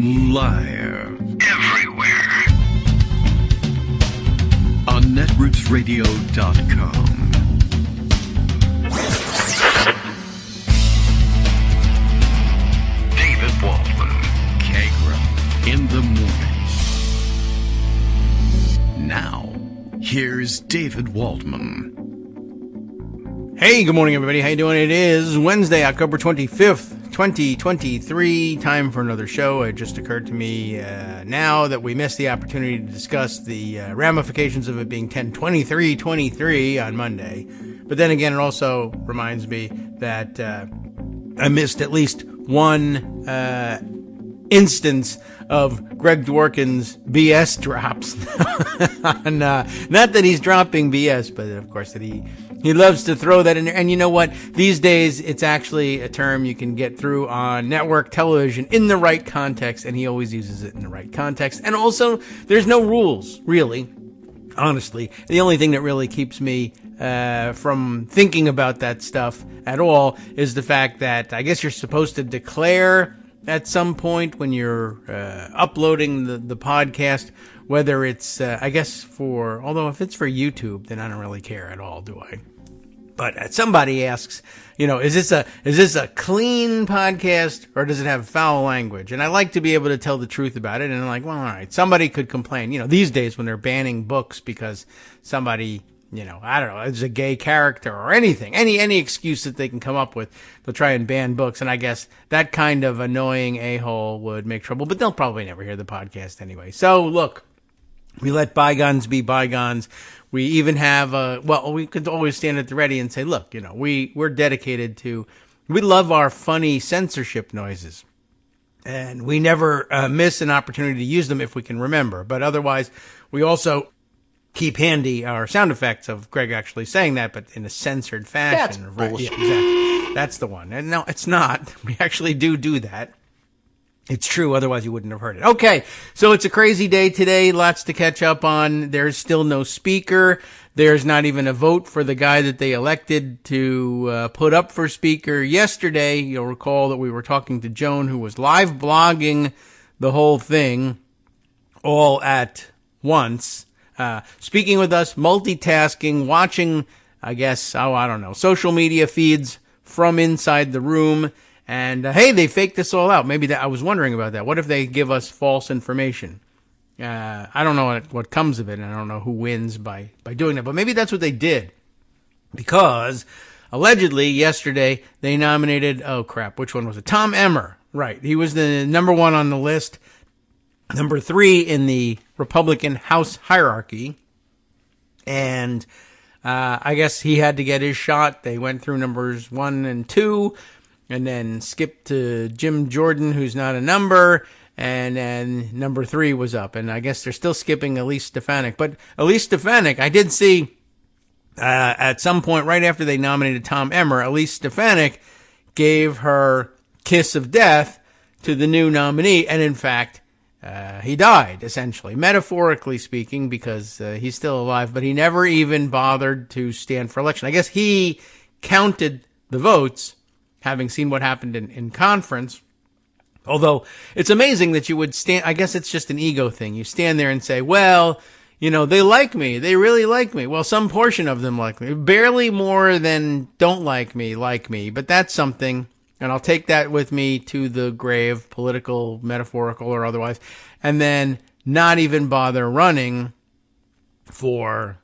Live. Everywhere. On netrootsradio.com. David Waldman. Kagro. In the morning. Now, here's David Waldman. Hey, good morning, everybody. How you doing? It is Wednesday, October 25th, 2023. Time for another show. It just occurred to me now that we missed the opportunity to discuss the ramifications of it being 10/23/23 on Monday. But then again, it also reminds me that I missed at least one instance of Greg Dworkin's BS drops. And, not that he's dropping BS, but of course that he loves to throw that in there. And you know what? These days, it's actually a term you can get through on network television in the right context, and he always uses it in the right context. And also, there's no rules, really. Honestly, the only thing that really keeps me from thinking about that stuff at all is the fact that I guess you're supposed to declare at some point when you're uploading the podcast, whether it's, I guess although if it's for YouTube, then I don't really care at all, do I? But somebody asks, is this a clean podcast or does it have foul language? And I like to be able to tell the truth about it. And I'm like, well, all right, somebody could complain, these days when they're banning books because somebody, I don't know, it's a gay character or anything, any excuse that they can come up with, they'll try and ban books. And I guess that kind of annoying a-hole would make trouble, but they'll probably never hear the podcast anyway. So look, we let bygones be bygones. We even have we could always stand at the ready and say, look, we're dedicated to, we love our funny censorship noises. And we never miss an opportunity to use them if we can remember. But otherwise, we also keep handy our sound effects of Greg actually saying that, but in a censored fashion. That's bullshit. Yeah, exactly. That's the one. And no, it's not. We actually do that. It's true, otherwise you wouldn't have heard it. Okay, so it's a crazy day today, lots to catch up on. There's still no speaker. There's not even a vote for the guy that they elected to put up for speaker yesterday. You'll recall that we were talking to Joan, who was live blogging the whole thing all at once. Speaking with us, multitasking, watching, I guess, I don't know, social media feeds from inside the room. And, hey, they faked this all out. Maybe I was wondering about that. What if they give us false information? I don't know what comes of it, and I don't know who wins by doing that. But maybe that's what they did. Because, allegedly, yesterday, they nominated, which one was it? Tom Emmer. Right. He was the number one on the list. Number 3 in the Republican House hierarchy. And, I guess he had to get his shot. They went through numbers 1 and 2. And then skipped to Jim Jordan, who's not a number, and then number 3 was up. And I guess they're still skipping Elise Stefanik. But Elise Stefanik, I did see at some point right after they nominated Tom Emmer, Elise Stefanik gave her kiss of death to the new nominee. And in fact, he died, essentially, metaphorically speaking, because he's still alive. But he never even bothered to stand for election. I guess he counted the votes, having seen what happened in conference. Although it's amazing that you would stand, I guess it's just an ego thing. You stand there and say, well, they like me. They really like me. Well, some portion of them like me. Barely more than don't like me, but that's something. And I'll take that with me to the grave, political, metaphorical, or otherwise. And then not even bother running for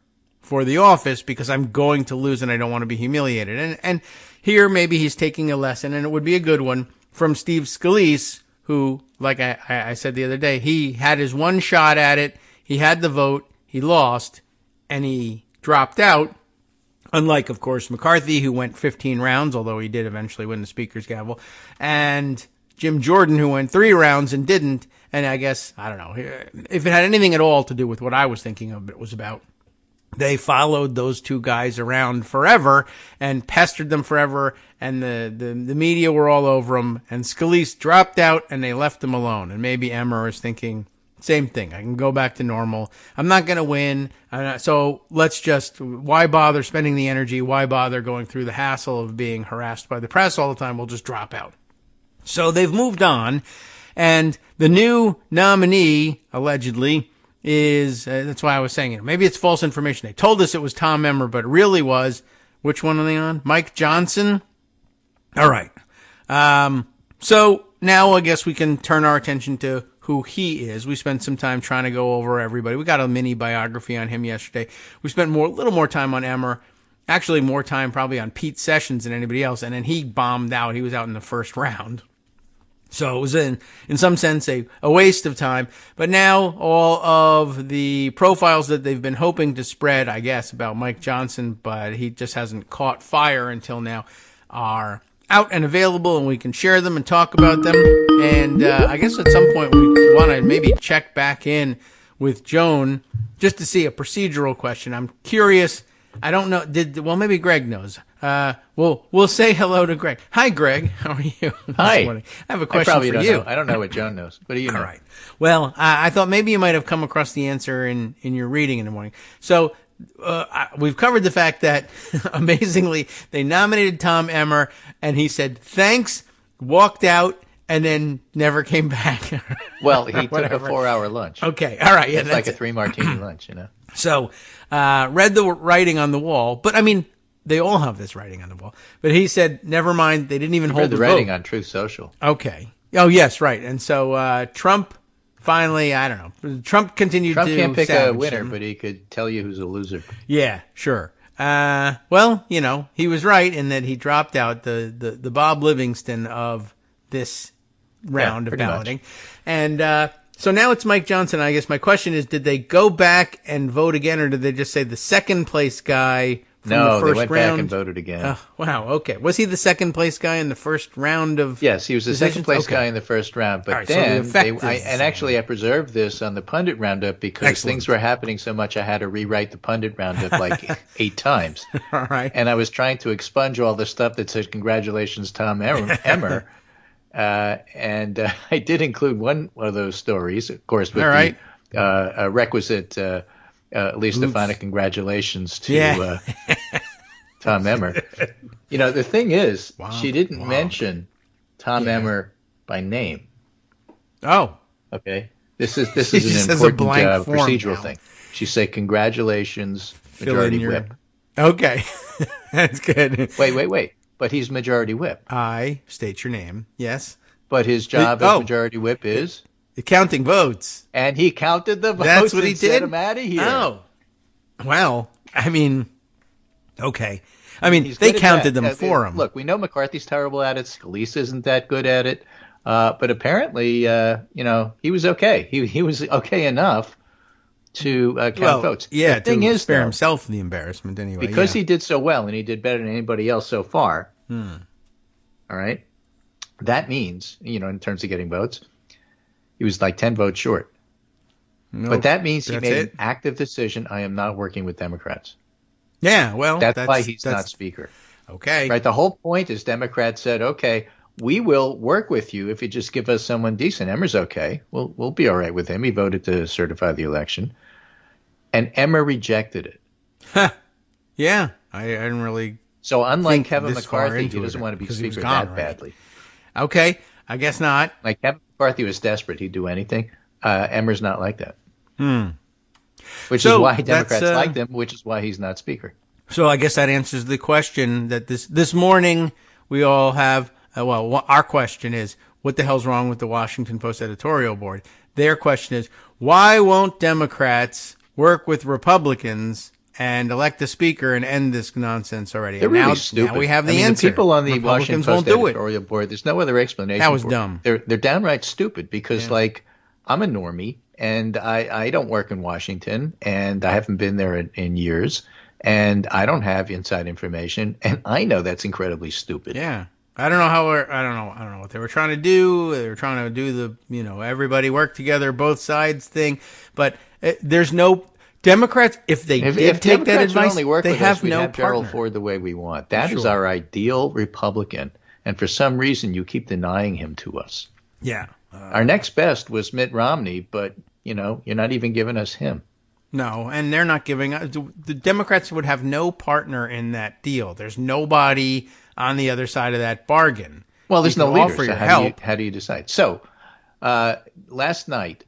the office because I'm going to lose and I don't want to be humiliated. And here, maybe he's taking a lesson, and it would be a good one, from Steve Scalise, who, like I said the other day, he had his one shot at it, he had the vote, he lost, and he dropped out, unlike, of course, McCarthy, who went 15 rounds, although he did eventually win the speaker's gavel, and Jim Jordan, who went 3 rounds and didn't, and I guess, I don't know, if it had anything at all to do with what I was thinking of, it was about they followed those 2 guys around forever and pestered them forever, and the media were all over them, and Scalise dropped out, and they left him alone. And maybe Emmer is thinking, same thing, I can go back to normal. I'm not going to win, so let's just, why bother spending the energy? Why bother going through the hassle of being harassed by the press all the time? We'll just drop out. So they've moved on, And the new nominee, allegedly, is, that's why I was saying it. Maybe it's false information. They told us it was Tom Emmer, but it really was, which one are they on? Mike Johnson? All right. So now I guess we can turn our attention to who he is. We spent some time trying to go over everybody. We got a mini biography on him yesterday. We spent a little more time on Emmer. Actually, more time probably on Pete Sessions than anybody else. And then he bombed out. He was out in the first round. So it was in some sense a waste of time. But now all of the profiles that they've been hoping to spread, I guess, about Mike Johnson, but he just hasn't caught fire until now, are out and available, and we can share them and talk about them. And I guess at some point we want to maybe check back in with Joan just to see a procedural question. I'm curious. I don't know. Well, maybe Greg knows. We'll say hello to Greg. Hi, Greg. How are you? Hi. I have a question for you. I don't know what Joan knows. What do you know? All right. Well, I thought maybe you might have come across the answer in your reading in the morning. So we've covered the fact that, amazingly, they nominated Tom Emmer, and he said thanks, walked out, and then never came back. Well, he took a 4-hour lunch. Okay. All right. Yeah, it's like a 3-martini lunch, you know. So, read the writing on the wall, but I mean, they all have this writing on the wall. But he said, never mind, they didn't even hold the writing vote. on Truth Social. Okay. Oh, yes, right. And so Trump finally, I don't know. Trump continued to can't pick a winner, him. but he could tell you who's a loser. Yeah, sure. Well, you know, he was right in that he dropped out the Bob Livingston of this round of balloting. Much. And so now it's Mike Johnson. I guess my question is, did they go back and vote again, or did they just say the second place guy from the first round? No, they went back and voted again. Wow, okay. Was he the second place guy in the first round of Yes, he was the second place guy in the first round. But right, then, so actually I preserved this on the pundit roundup because things were happening so much I had to rewrite the pundit roundup like 8 times. All right. And I was trying to expunge all the stuff that said, congratulations, Tom Emmer. And I did include one of those stories, of course, with the requisite at least Stefana congratulations to Tom Emmer. You know, the thing is, she didn't mention Tom Emmer by name. Oh. Okay. This is an important procedural thing. She said, congratulations, majority whip. Okay. That's good. Wait. But he's majority whip. I state your name. Yes. But his job as majority whip is? Counting votes. And he counted the votes. That's what he did? Set him out of here. Oh. Well, I mean, okay. I mean, they counted them for him. Look, we know McCarthy's terrible at it. Scalise isn't that good at it. But apparently, he was okay. He was okay enough to count votes. Yeah, the thing is, spare himself the embarrassment anyway. Because he did so well, and he did better than anybody else so far. All right? That means, in terms of getting votes, he was like 10 votes short. Nope, but that means he made an active decision. I am not working with Democrats. Yeah, well, that's why he's not speaker. Okay. Right. The whole point is Democrats said, okay, we will work with you if you just give us someone decent. Emmer's okay. We'll be all right with him. He voted to certify the election. And Emmer rejected it. Yeah. I didn't really. So unlike Kevin McCarthy, he doesn't want to be speaker that badly. Okay. I guess not. Like Kevin McCarthy was desperate. He'd do anything. Emmer's not like that. Which is why Democrats liked him, which is why he's not speaker. So I guess that answers the question that this morning we all have. Our question is, what the hell's wrong with the Washington Post editorial board? Their question is, why won't Democrats work with Republicans and elect a speaker and end this nonsense already? They're really stupid. Now we have the answer. The people on the Washington Post editorial board, there's no other explanation. That was dumb. They're downright stupid because, I'm a normie, and I don't work in Washington, and I haven't been there in years, and I don't have inside information, and I know that's incredibly stupid. Yeah. I don't know what they were trying to do. They were trying to do the, everybody work together, both sides thing. But there's no Democrats. If they did take that advice, they have no partner. Gerald Ford the way we want. That is our ideal Republican. And for some reason, you keep denying him to us. Yeah. Our next best was Mitt Romney, but, you're not even giving us him. No, and they're not giving us. The Democrats would have no partner in that deal. There's nobody on the other side of that bargain. Well, there's no leader. Offer your help. How do you decide? So Last night,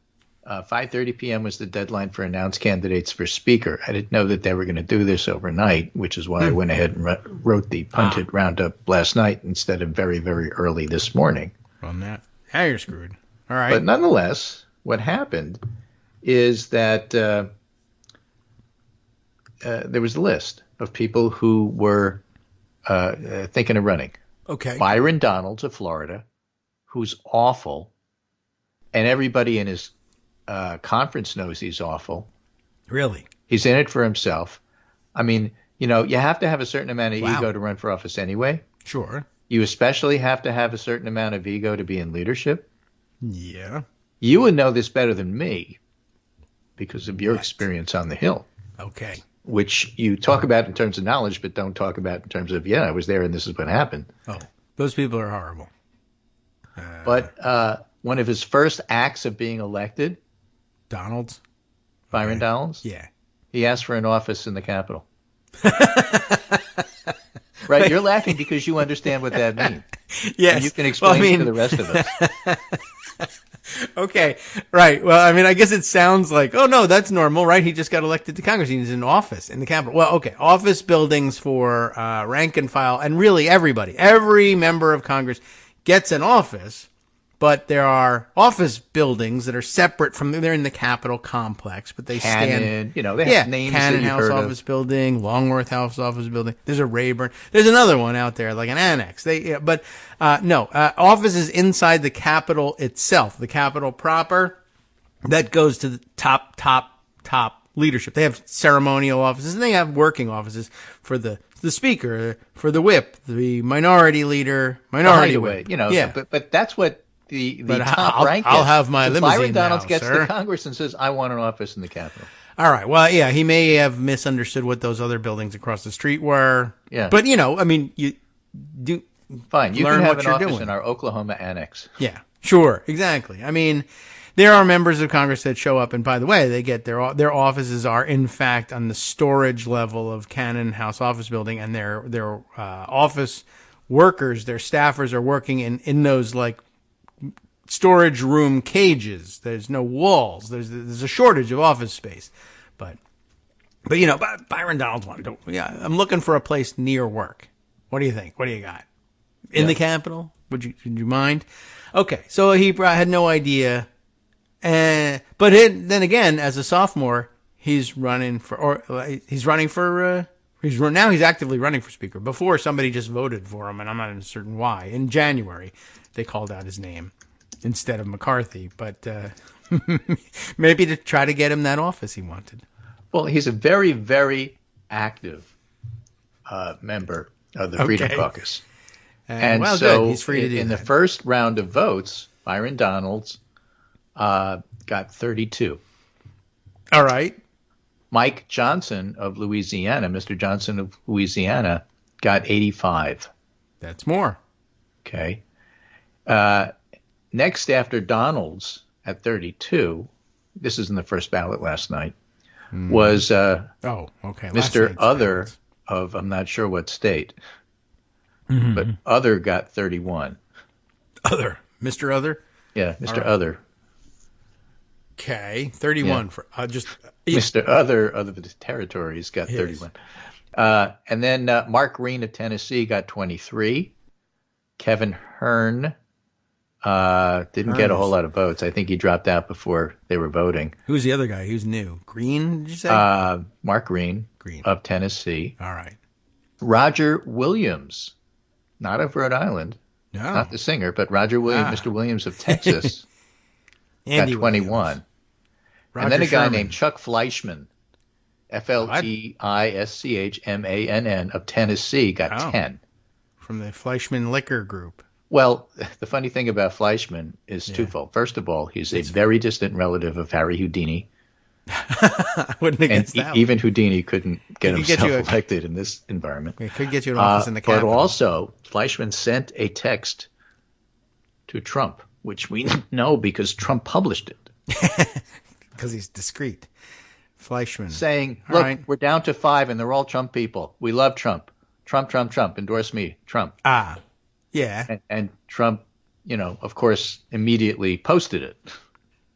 5:30 p.m. was the deadline for announced candidates for speaker. I didn't know that they were going to do this overnight, which is why I went ahead and wrote the punted roundup last night instead of very, very early this morning. On that, now you're screwed. All right. But nonetheless, what happened is that there was a list of people who were thinking of running. Okay. Byron Donalds of Florida, who's awful, and everybody in his conference knows he's awful. Really? He's in it for himself. I mean, you have to have a certain amount of ego to run for office anyway. Sure. You especially have to have a certain amount of ego to be in leadership. Yeah. You would know this better than me because of your experience on the Hill. Okay. Which you talk about in terms of knowledge, but don't talk about in terms of, I was there and this is what happened. Oh, those people are horrible. But one of his first acts of being elected, Donalds? Byron Donalds? Yeah. He asked for an office in the Capitol. Right? You're laughing because you understand what that means. Yes. And you can explain it to the rest of us. Okay. Right. Well, I mean, I guess it sounds like, oh, no, that's normal, right? He just got elected to Congress. He's in office in the Capitol. Well, okay. Office buildings for rank and file, and really everybody, every member of Congress gets an office, but there are office buildings that are separate from, they're in the Capitol complex, but they Cannon, stand. they have names Cannon that you've House heard Office of. Building, Longworth House Office Building. There's a Rayburn. There's another one out there, like an annex. Offices inside the Capitol itself, the Capitol proper, that goes to the top leadership. They have ceremonial offices, and they have working offices for the speaker, for the whip, the minority leader, minority whip. But that's what the top rank I'll is. have my So limousine Byron Donalds now, gets sir. to Congress and says, I want an office in the Capitol. All right. Well, yeah, he may have misunderstood what those other buildings across the street were. Yeah. But, I mean, you do. Fine. You learn can have what an you're office doing. in our Oklahoma annex. Yeah, sure. Exactly. I mean, there are members of Congress that show up, and by the way, they get their offices are, in fact, on the storage level of Cannon House Office Building, and their office workers, their staffers are working in those, like, storage room cages. There's no walls. There's a shortage of office space. But Byron Donalds wanted to. Yeah, I'm looking for a place near work. What do you think? What do you got? In the Capitol? Would you mind? Okay, so he had no idea. Then again, as a sophomore, he's actively running for speaker. Before, somebody just voted for him, and I'm not certain why. In January, they called out his name instead of McCarthy, but maybe to try to get him that office he wanted. Well, he's a very, very active member of the Freedom Caucus. And so good. He's free to do in that. the first round of votes, Byron Donalds got 32. All right. Mike Johnson of Louisiana, Mr. Johnson of Louisiana, got 85. That's more. Okay. Next after Donalds at 32, this is in the first ballot last night, was Mr. Other of I'm not sure what state, but Other got 31. Other. Mr. Other? Yeah, Mr. Other. Okay, 31 for just Mr. Other of the territories got 31. And then Mark Green of Tennessee got 23. Kevin Hearn didn't get a whole lot of votes. I think he dropped out before they were voting. Who's the other guy? Who's new? Green, did you say? Mark Green of Tennessee. All right. Roger Williams, not of Rhode Island, not the singer, but Roger Williams, Mr. Williams of Texas, got 21. Williams. And then a guy named Chuck Fleischmann, Fleischmann of Tennessee, got 10. From the Fleischmann Liquor Group. Well, the funny thing about Fleischmann is twofold. First of all, he's a very distant relative of Harry Houdini. I wouldn't have guessed that. Even Houdini couldn't get himself elected in this environment. It could get you an office in the Capitol. But also, Fleischmann sent a text to Trump, which we know because Trump published it. Because he's discreet. Fleischmann. Saying, look, we're down to 5 and they're all Trump people. We love Trump. Trump, Trump, Trump. Endorse me, Trump. Yeah. And Trump of course, immediately posted it.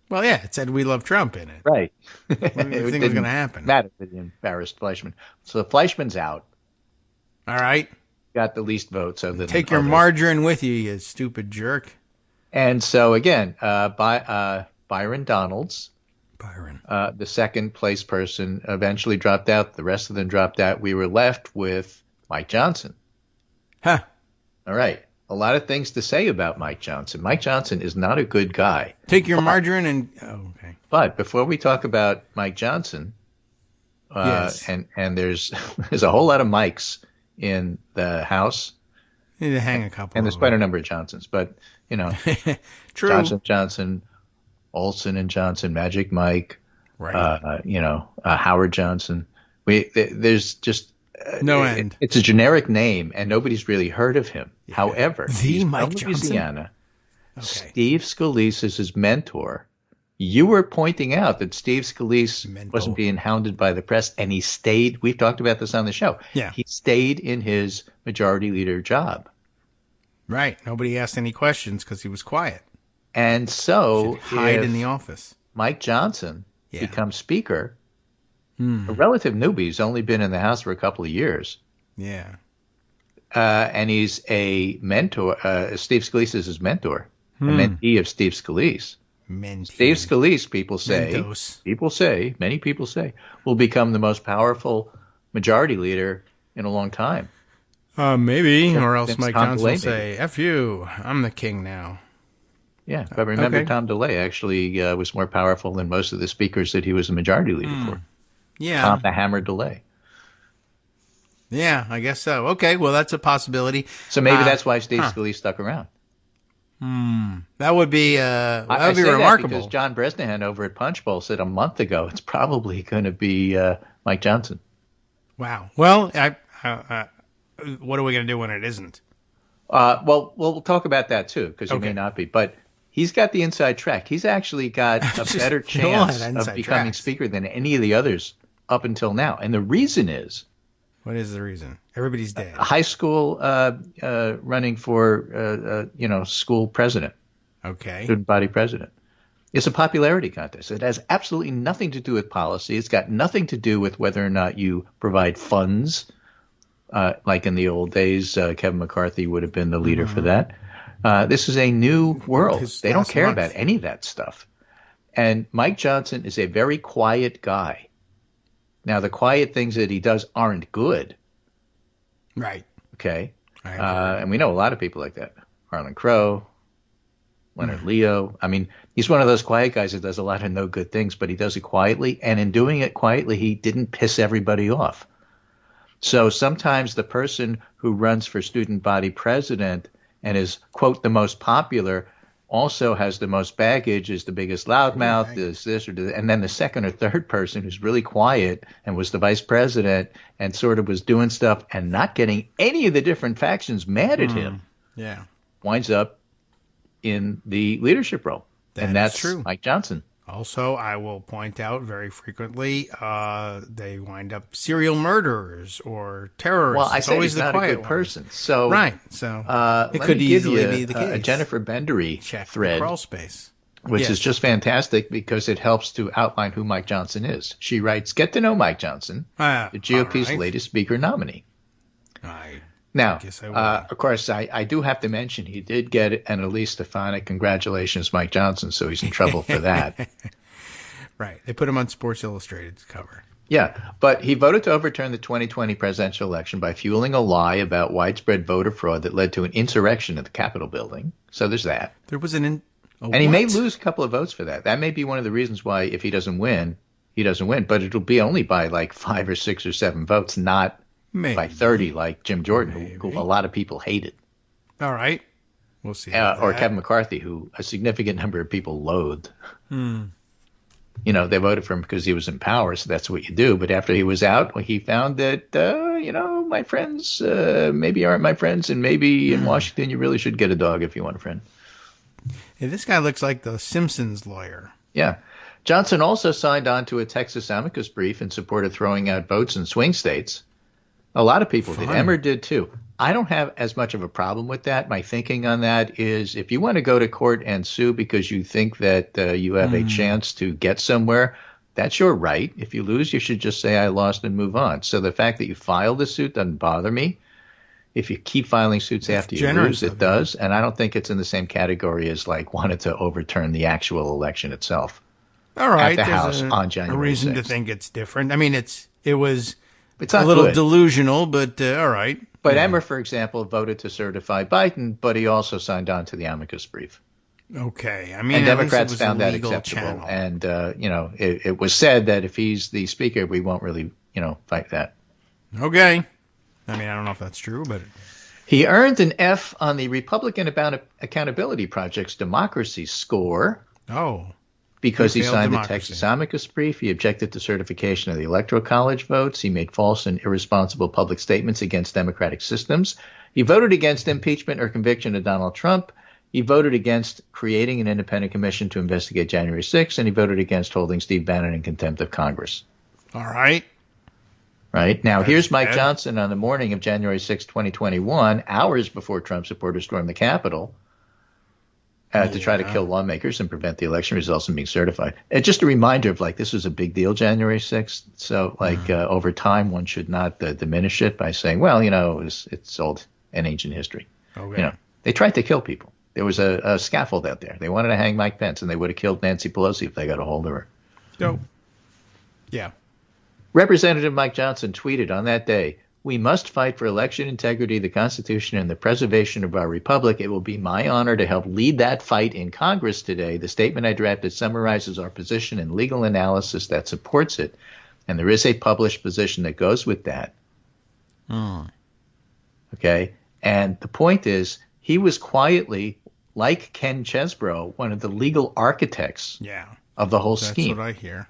Well, yeah, it said "We love Trump" in it. Right. What do you think was going to happen? Matter that he embarrassed Fleischman. So Fleischman's out. All right. Got the least votes. Take your margarine with you stupid jerk. And so, again, Byron Donalds, Byron, the second place person, eventually dropped out. The rest of them dropped out. We were left with Mike Johnson. Huh. All right. A lot of things to say about Mike Johnson. Mike Johnson is not a good guy. Take your margarine and... Oh, okay. But before we talk about Mike Johnson, yes. and there's a whole lot of Mikes in the House. You need to hang a couple. And there's quite a number of Johnsons. But, True. Johnson, Olson and Johnson, Magic Mike, right. Howard Johnson. There's just... no end. It's a generic name, and nobody's really heard of him. Yeah. However, he's Mike from Johnson? Louisiana. Okay. Steve Scalise is his mentor. You were pointing out that Steve Scalise wasn't being hounded by the press, and he stayed. We've talked about this on the show. Yeah. He stayed in his majority leader job. Right. Nobody asked any questions because he was quiet. And so, hide in the office. Mike Johnson becomes speaker. A relative newbie. He's only been in the House for a couple of years. Yeah. And he's a mentor. Steve Scalise is his mentor, a mentee of Steve Scalise. Mentee. Steve Scalise, many people say, will become the most powerful majority leader in a long time. Maybe, or else Mike Tom Johnson DeLay, will say, F you, I'm the king now. Yeah, but remember, Tom DeLay actually was more powerful than most of the speakers that he was a majority leader for. Yeah. Tom the Hammer DeLay. Yeah, I guess so. Okay, well, that's a possibility. So maybe that's why Steve Scalise stuck around. That would be remarkable. Because John Bresnahan over at Punch Bowl said a month ago it's probably going to be Mike Johnson. Wow. Well, what are we going to do when it isn't? Well, we'll talk about that too, because it may not be. But he's got the inside track. He's actually got a better chance of becoming speaker than any of the others up until now. And the reason is... What is the reason? Everybody's dead. High school running for, school president. Okay. Student body president. It's a popularity contest. It has absolutely nothing to do with policy. It's got nothing to do with whether or not you provide funds. Like in the old days, Kevin McCarthy would have been the leader for that. This is a new world. They don't care about any of that stuff. And Mike Johnson is a very quiet guy. Now, the quiet things that he does aren't good. Right. Okay. And we know a lot of people like that. Harlan Crow, Leonard Leo. I mean, he's one of those quiet guys that does a lot of no good things, but he does it quietly. And in doing it quietly, he didn't piss everybody off. So sometimes the person who runs for student body president and is, quote, the most popular also has the most baggage, is the biggest loudmouth, is this or that. And then the second or third person who's really quiet and was the vice president and sort of was doing stuff and not getting any of the different factions mad at him winds up in the leadership role. And that's true. Mike Johnson. Also, I will point out very frequently, they wind up serial murderers or terrorists. Well, I say always he's not a good person. So, right. So it could easily be the case. A Jennifer Bendery thread, crawl space, which is just fantastic because it helps to outline who Mike Johnson is. She writes, "Get to know Mike Johnson, the GOP's latest speaker nominee." Now, of course, I do have to mention he did get an Elise Stefanik congratulations, Mike Johnson, so he's in trouble for that. Right. They put him on Sports Illustrated's cover. Yeah, but he voted to overturn the 2020 presidential election by fueling a lie about widespread voter fraud that led to an insurrection at the Capitol building. So there's that. There was and he may lose a couple of votes for that. That may be one of the reasons why if he doesn't win, he doesn't win. But it'll be only by like 5 or 6 or 7 votes, not by 30 like Jim Jordan, who a lot of people hated. All right. We'll see. Or Kevin McCarthy, who a significant number of people loathed. You know, they voted for him because he was in power, so that's what you do. But after he was out, he found that, my friends maybe aren't my friends, and maybe in Washington you really should get a dog if you want a friend. Hey, this guy looks like the Simpsons lawyer. Yeah. Johnson also signed on to a Texas amicus brief in support of throwing out votes in swing states. A lot of people did. Emmer did too. I don't have as much of a problem with that. My thinking on that is if you want to go to court and sue because you think that you have a chance to get somewhere, that's your right. If you lose, you should just say I lost and move on. So the fact that you filed the suit doesn't bother me. If you keep filing suits after you lose, it does. And I don't think it's in the same category as like wanted to overturn the actual election itself. All right. At the House on January a reason 6th. to think it's different. I mean, it's a not little good. delusional, but all right. But Emmer, for example, voted to certify Biden, but he also signed on to the amicus brief. Okay. I mean, and at least Democrats it was found a that legal acceptable. channel. And, it was said that if he's the speaker, we won't really, fight that. Okay. I mean, I don't know if that's true, but... He earned an F on the Republican Accountability Project's democracy score. Oh. Because he signed democracy. the Texas amicus brief. He objected to certification of the Electoral College votes. He made false and irresponsible public statements against democratic systems. He voted against impeachment or conviction of Donald Trump. He voted against creating an independent commission to investigate January 6th, and he voted against holding Steve Bannon in contempt of Congress. All right. Right. Now, That's here's Mike bad. Johnson on the morning of January 6, 2021, hours before Trump supporters stormed the Capitol to try to kill lawmakers and prevent the election results from being certified. And just a reminder of, this was a big deal, January 6th. So, over time, one should not diminish it by saying, well, it's old and ancient history. Okay. They tried to kill people. There was a scaffold out there. They wanted to hang Mike Pence, and they would have killed Nancy Pelosi if they got a hold of her. So, yeah. Representative Mike Johnson tweeted on that day, "We must fight for election integrity, the Constitution, and the preservation of our republic. It will be my honor to help lead that fight in Congress today. The statement I drafted summarizes our position and legal analysis that supports it, and there is a published position that goes with that." Okay? And the point is, he was quietly, like Ken Chesbrough, one of the legal architects of the whole scheme. That's what I hear.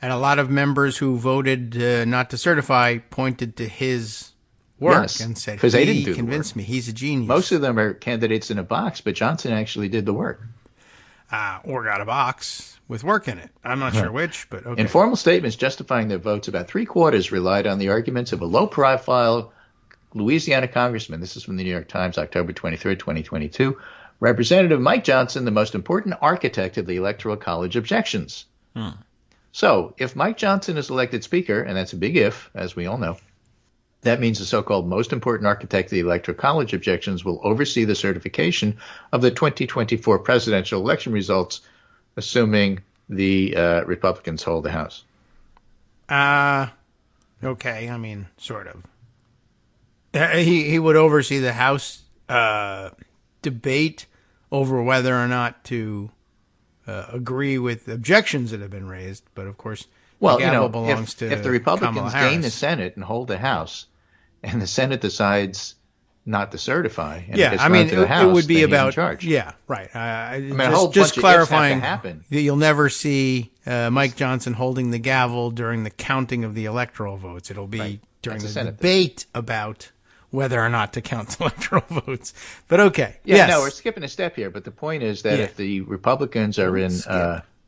And a lot of members who voted not to certify pointed to his work and said, because they didn't do convinced me. He's a genius. Most of them are candidates in a box, but Johnson actually did the work. Or got a box with work in it. I'm not sure which, but okay. In formal statements justifying their votes, about three-quarters relied on the arguments of a low-profile Louisiana congressman. This is from the New York Times, October 23rd, 2022. Representative Mike Johnson, the most important architect of the Electoral College objections. So, if Mike Johnson is elected speaker, and that's a big if, as we all know, that means the so-called most important architect of the Electoral College objections will oversee the certification of the 2024 presidential election results, assuming the Republicans hold the House. Okay, I mean, sort of. He would oversee the House debate over whether or not to agree with objections that have been raised, but of course, the gavel belongs to if the Republicans gain the Harris. Senate and hold the House, and the Senate decides not to certify, and it gets run to the House, it would be then he's about in charge. Yeah, right. a whole Just bunch of ifs have to clarifying happen. that you'll never see Mike Johnson holding the gavel during the counting of the electoral votes. It'll be during That's a the Senate debate about whether or not to count electoral votes. But okay, No, we're skipping a step here. But the point is that Yeah. if the Republicans are in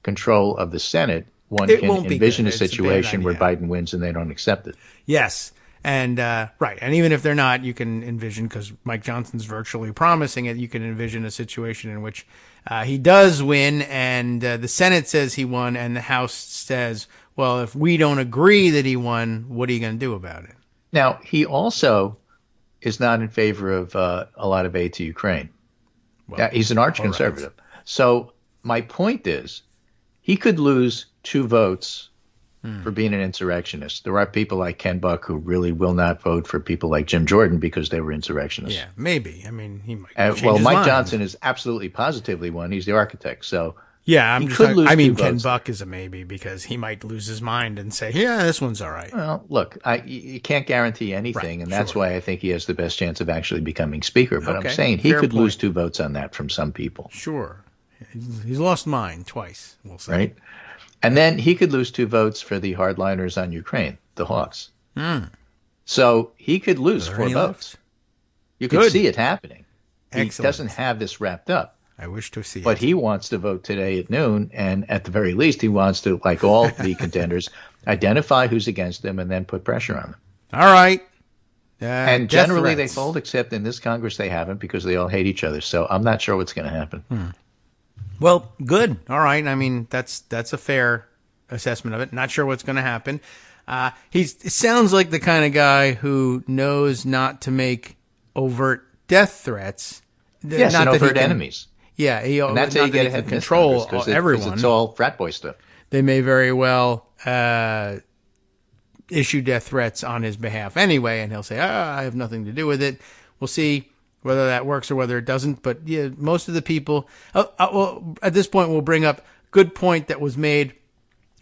control of the Senate, one It can won't be envision good. a It's a bad situation where idea. Biden wins and they don't accept it. Yes. And, right. And even if they're not, you can envision, because Mike Johnson's virtually promising it, you can envision a situation in which he does win and the Senate says he won and the House says, well, if we don't agree that he won, what are you going to do about it? Now, he also is not in favor of a lot of aid to Ukraine. Well, He's an arch conservative. So my point is, he could lose 2 votes for being an insurrectionist. There are people like Ken Buck who really will not vote for people like Jim Jordan because they were insurrectionists. Yeah, maybe. I mean, he might change Well, his Mike mind. Johnson is absolutely positively one. He's the architect. So Yeah, he could lose I mean, 2 Ken votes. Buck is a maybe because he might lose his mind and say, yeah, this one's all right. Well, look, you can't guarantee anything, Right, and that's sure. why I think he has the best chance of actually becoming speaker. But Okay, I'm saying he fair could lose point. 2 votes on that from some people, Sure. He's lost mine twice, we'll say. right? And then he could lose 2 votes for the hardliners on Ukraine, the Hawks. So he could lose Are there 4 any votes. left? You could Good. see it happening. He Excellent. doesn't have this wrapped up. I wish to see But it. he wants to vote today at noon, and at the very least, he wants to, like all the contenders, identify who's against him and then put pressure on them. All right. And generally they fold, except in this Congress they haven't, because they all hate each other. So I'm not sure what's going to happen. Well, good. All right. I mean, that's a fair assessment of it. Not sure what's going to happen. It sounds like the kind of guy who knows not to make overt death threats. Yes, not and overt enemies. Yeah, and that's how you get ahead control everyone. It's all frat boy stuff. They may very well issue death threats on his behalf anyway, and he'll say, I have nothing to do with it. We'll see whether that works or whether it doesn't. But yeah, most of the people, well, at this point, we'll bring up a good point that was made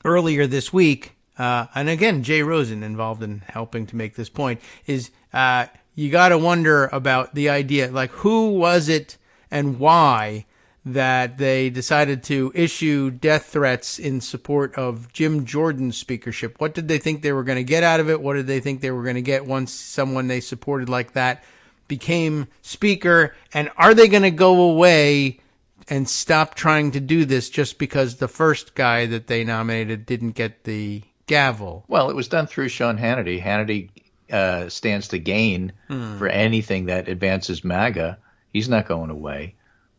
earlier this week. And again, Jay Rosen involved in helping to make this point is, you got to wonder about the idea, like who was it and why that they decided to issue death threats in support of Jim Jordan's speakership. What did they think they were going to get out of it? What did they think they were going to get once someone they supported like that became speaker? And are they going to go away and stop trying to do this just because the first guy that they nominated didn't get the gavel? Well, it was done through Sean Hannity. Hannity stands to gain for anything that advances MAGA. He's not going away.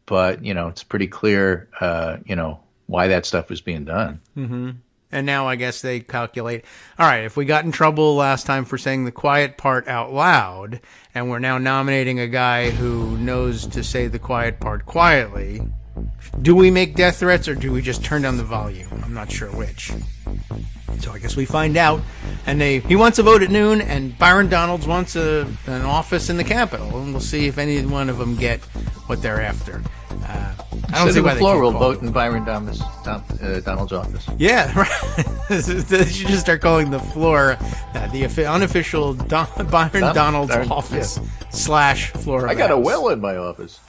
But, it's pretty clear, why that stuff was being done. Mm-hmm. And now I guess they calculate, all right, if we got in trouble last time for saying the quiet part out loud, and we're now nominating a guy who knows to say the quiet part quietly, do we make death threats or do we just turn down the volume? I'm not sure which. So I guess we find out. And he wants a vote at noon, and Byron Donalds wants an office in the Capitol. And we'll see if any one of them get what they're after. I don't see why the floor will vote in Byron Donalds' office. Yeah, right. They should just start calling the floor the unofficial Byron Donalds office / floor. I got a well in my office.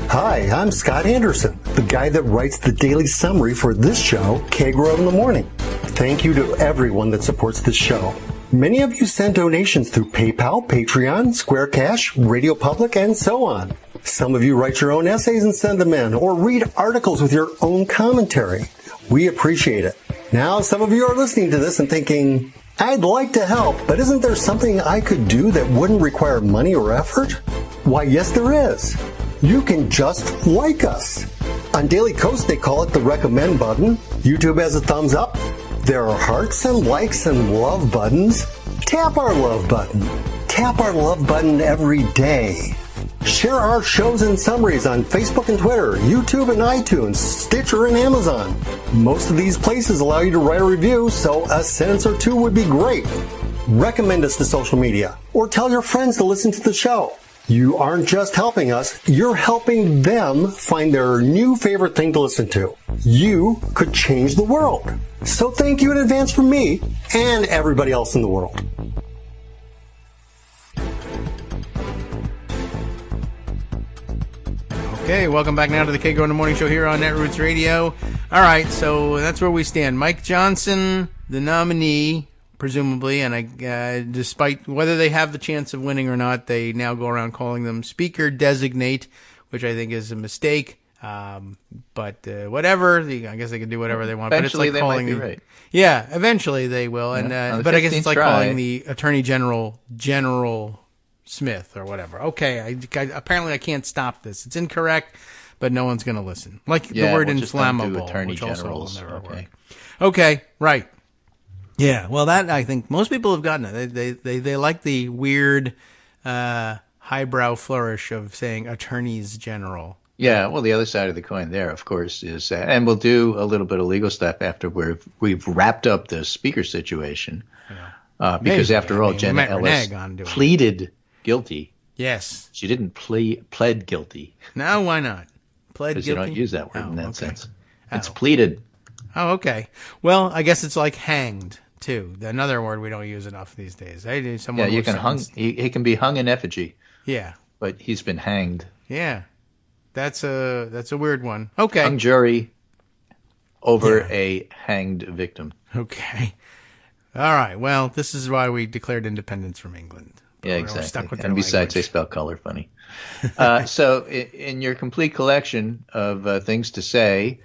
Hi, I'm Scott Anderson, the guy that writes the daily summary for this show, Kagro in the Morning. Thank you to everyone that supports this show. Many of you send donations through PayPal, Patreon, Square Cash, Radio Public, and so on. Some of you write your own essays and send them in, or read articles with your own commentary. We appreciate it. Now, some of you are listening to this and thinking, I'd like to help, but isn't there something I could do that wouldn't require money or effort? Why, yes, there is. You can just like us. On Daily Kos, they call it the recommend button. YouTube has a thumbs up. There are hearts and likes and love buttons. Tap our love button. Tap our love button every day. Share our shows and summaries on Facebook and Twitter, YouTube and iTunes, Stitcher and Amazon. Most of these places allow you to write a review, so a sentence or two would be great. Recommend us to social media, or tell your friends to listen to the show. You aren't just helping us, you're helping them find their new favorite thing to listen to. You could change the world. So thank you in advance from me and everybody else in the world. Okay, welcome back now to the Kagro in the Morning Show here on Netroots Radio. All right, so that's where we stand. Mike Johnson, the nominee, presumably, and despite whether they have the chance of winning or not, they now go around calling them Speaker Designate, which I think is a mistake. But whatever, I guess they can do whatever they want. Eventually, but it's like they might be right. Yeah, eventually they will. And but I guess it's like calling the Attorney General Smith or whatever. Okay, apparently I can't stop this. It's incorrect, but no one's going to listen. Like the word inflammable, which also will never work. Okay, right. Yeah, well, that I think most people have gotten it. They like the weird highbrow flourish of saying attorneys general. Yeah, well, the other side of the coin there, of course, is and we'll do a little bit of legal stuff after we've wrapped up the speaker situation, because after all, Jenna Ellis pleaded guilty. Yes, she didn't pled guilty. No, why not? Pled guilty. Because you don't use that word in that sense. It's pleaded. Oh, okay. Well, I guess it's like hanged too. Another word we don't use enough these days. You can hung. He can be hung in effigy. Yeah, but he's been hanged. Yeah, that's a weird one. Okay, hung jury over a hanged victim. Okay, all right. Well, this is why we declared independence from England. Yeah, exactly. And besides, they spell color funny. So in your complete collection of things to say,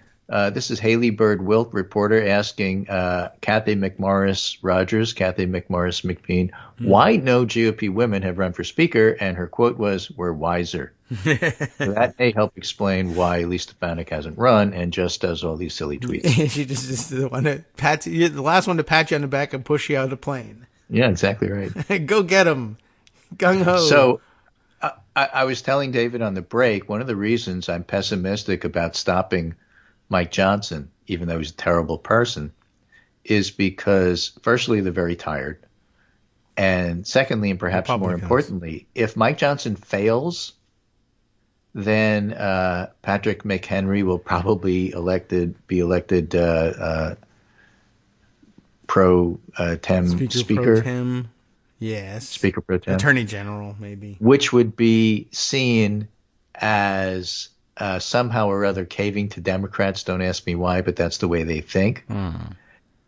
This is Haley Bird Wilt, reporter, asking Kathy McMorris McBean, why no GOP women have run for speaker? And her quote was, "We're wiser." So that may help explain why Lee Stefanik hasn't run and just does all these silly tweets. She just is the one that pats you, the last one to pat you on the back and push you out of the plane. Yeah, exactly right. Go get him. Gung ho. So I was telling David on the break, one of the reasons I'm pessimistic about stopping Mike Johnson, even though he's a terrible person, is because, firstly, they're very tired. And secondly, and perhaps more importantly, if Mike Johnson fails, then Patrick McHenry will probably be elected pro tem speaker. Pro tem. Yes. Speaker pro tem. Attorney General, maybe. Which would be seen as somehow or other caving to Democrats. Don't ask me why, but that's the way they think.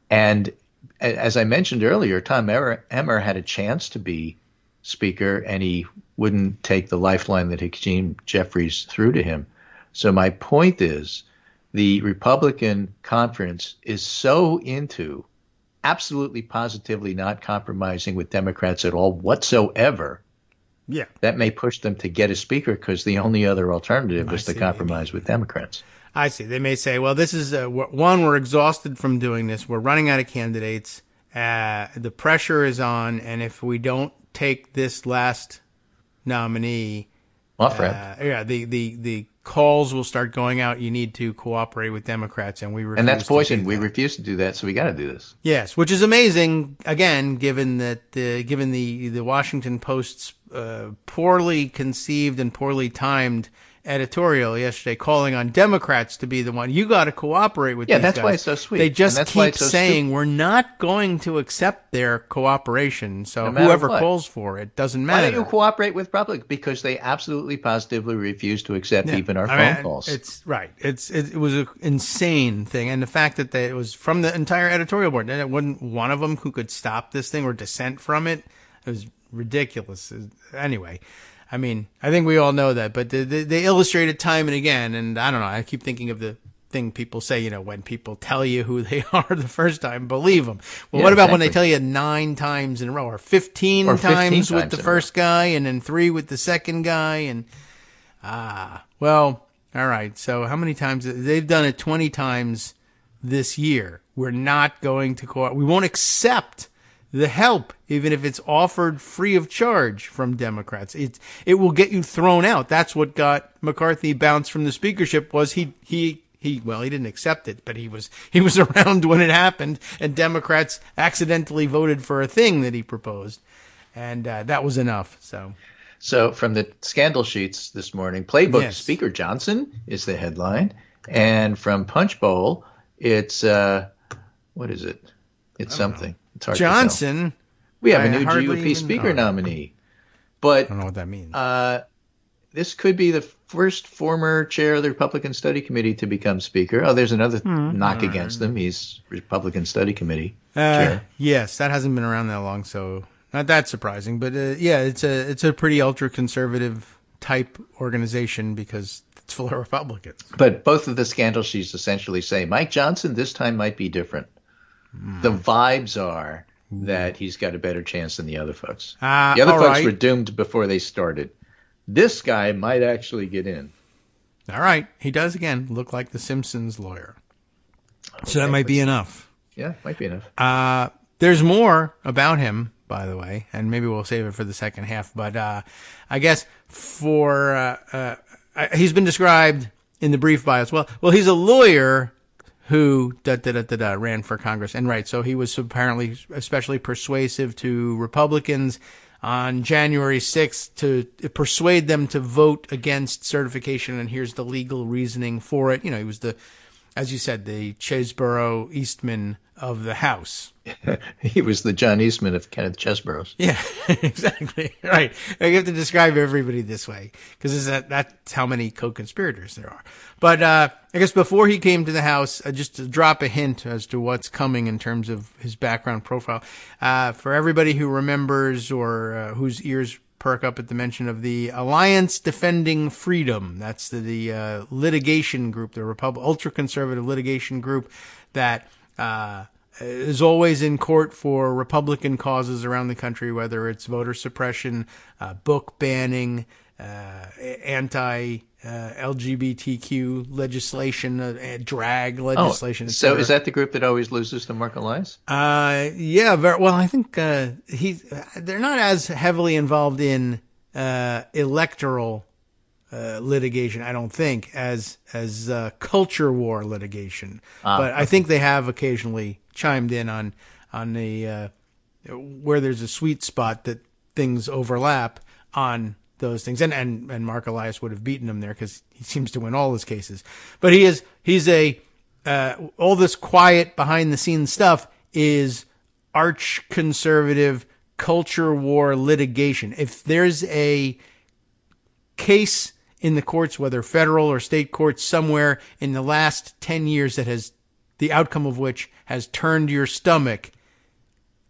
And as I mentioned earlier, Tom Emmer had a chance to be speaker, and he wouldn't take the lifeline that Hakeem Jeffries threw to him. So my point is, the Republican conference is so into absolutely positively not compromising with Democrats at all whatsoever. Yeah, that may push them to get a speaker because the only other alternative is to compromise with Democrats. I see. They may say, well, this is one, we're exhausted from doing this. We're running out of candidates. The pressure is on. And if we don't take this last nominee, the calls will start going out. You need to cooperate with Democrats, and we refuse. And that's poison. We refuse to do that, so we got to do this. Yes, which is amazing. Again, given the Washington Post's poorly conceived and poorly timed editorial yesterday, calling on Democrats to be the one. You got to cooperate with. Yeah, these that's guys. why it's so sweet. They just keep saying we're not going to accept their cooperation. So whoever calls for it doesn't matter. Why don't you cooperate with Republicans? Because they absolutely positively refuse to accept even our phone calls. It's right. It was an insane thing, and the fact that it was from the entire editorial board, and it wasn't one of them who could stop this thing or dissent from it. It was ridiculous. Anyway. I mean, I think we all know that, but they illustrate it time and again. And I don't know. I keep thinking of the thing people say, when people tell you who they are the first time, believe them. Well, what about when they tell you 9 times in a row or 15 times with the first guy and then 3 with the second guy? And, well, all right. So how many times? They've done it 20 times this year. We're not going to we won't accept the help, even if it's offered free of charge from Democrats. It will get you thrown out. That's what got McCarthy bounced from the speakership. Was he didn't accept it, but he was around when it happened, and Democrats accidentally voted for a thing that he proposed, and that was enough. So from the scandal sheets this morning, Playbook Speaker Johnson is the headline, and from Punchbowl, it's what is it? It's something. It's hard Johnson. To tell. We have a new GOP speaker nominee. But I don't know what that means. This could be the first former chair of the Republican Study Committee to become speaker. Oh, there's another knock against him. He's Republican Study Committee chair. Yes, that hasn't been around that long, so not that surprising. But it's a pretty ultra-conservative type organization because it's full of Republicans. But both of the scandal sheets essentially say Mike Johnson this time might be different. The vibes are that he's got a better chance than the other folks. The other folks were doomed before they started. This guy might actually get in. All right. He does, again, look like the Simpsons lawyer. So that might be enough. Yeah, might be enough. There's more about him, by the way, and maybe we'll save it for the second half. But I guess he's been described in the brief bio as well. Well, he's a lawyer who ran for Congress. And right, so he was apparently especially persuasive to Republicans on January 6th to persuade them to vote against certification. And here's the legal reasoning for it. He was as you said, the Chesebro Eastman of the House. He was the John Eastman of Kenneth Chesebro's. Yeah, exactly. Right. You have to describe everybody this way because that's how many co-conspirators there are. But I guess before he came to the House, just to drop a hint as to what's coming in terms of his background profile. For everybody who remembers or whose ears perk up at the mention of the Alliance Defending Freedom. That's the litigation group, the ultra-conservative litigation group that is always in court for Republican causes around the country, whether it's voter suppression, book banning, anti-LGBTQ legislation, drag legislation. So is that the group that always loses to Mark Elias? Yeah, well, I think they're not as heavily involved in electoral litigation, I don't think, as culture war litigation. But I think they have occasionally chimed in on the where there's a sweet spot that things overlap on those things. And Mark Elias would have beaten him there because he seems to win all his cases. But he's all this quiet behind the scenes stuff is arch conservative culture war litigation. If there's a case in the courts, whether federal or state courts, somewhere in the last 10 years that has the outcome of which has turned your stomach,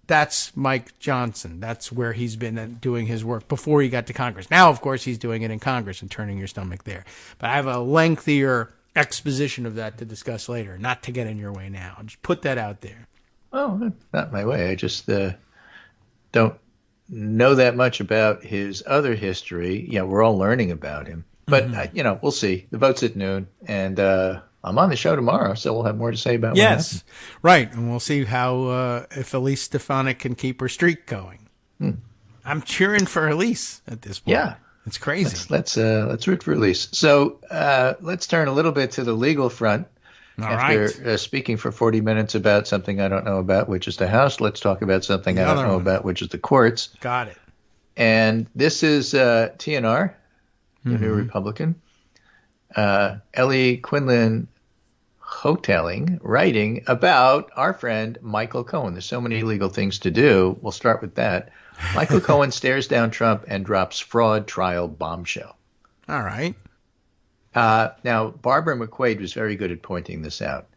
that's Mike Johnson. That's where he's been doing his work before he got to Congress. Now, of course, he's doing it in Congress and turning your stomach there. But I have a lengthier exposition of that to discuss later, not to get in your way now. I'll just put that out there. Oh, not my way. I just don't know that much about his other history. Yeah, we're all learning about him. But, we'll see. The vote's at noon, and I'm on the show tomorrow, so we'll have more to say about what happened. Right, and we'll see how if Elise Stefanik can keep her streak going. I'm cheering for Elise at this point. Yeah. It's crazy. Let's root for Elise. So let's turn a little bit to the legal front. After speaking for 40 minutes about something I don't know about, which is the House, let's talk about something I don't know about, which is the courts. Got it. And this is TNR, the New Republican. Ellie Quinlan Hoteling writing about our friend Michael Cohen. There's so many illegal things to do. We'll start with that. Michael Cohen stares down Trump and drops fraud trial bombshell. All right. Now, Barbara McQuaid was very good at pointing this out.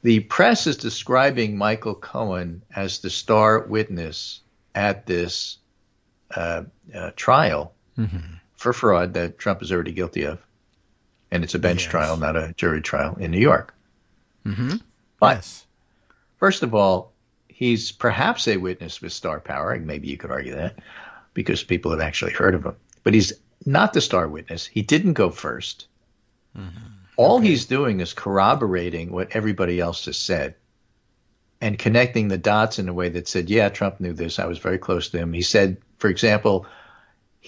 The press is describing Michael Cohen as the star witness at this trial for fraud that Trump is already guilty of. And it's a bench trial, not a jury trial in New York. But first of all, he's perhaps a witness with star power. Maybe you could argue that because people have actually heard of him. But he's not the star witness. He didn't go first. All he's doing is corroborating what everybody else has said and connecting the dots in a way that said, yeah, Trump knew this. I was very close to him. He said, for example,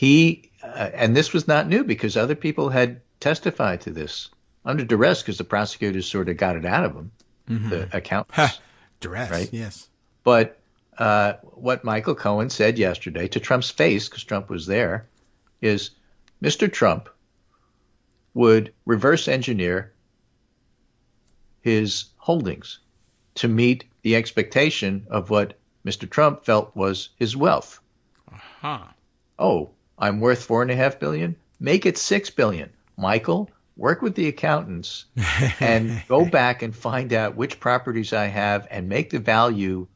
and this was not new because other people had testified to this under duress because the prosecutors sort of got it out of him, the accountants. Duress, right? Yes. But what Michael Cohen said yesterday to Trump's face, because Trump was there, is Mr. Trump would reverse engineer his holdings to meet the expectation of what Mr. Trump felt was his wealth. Oh, I'm worth $4.5 billion? Make it $6 billion. Michael, work with the accountants and go back and find out which properties I have and make the value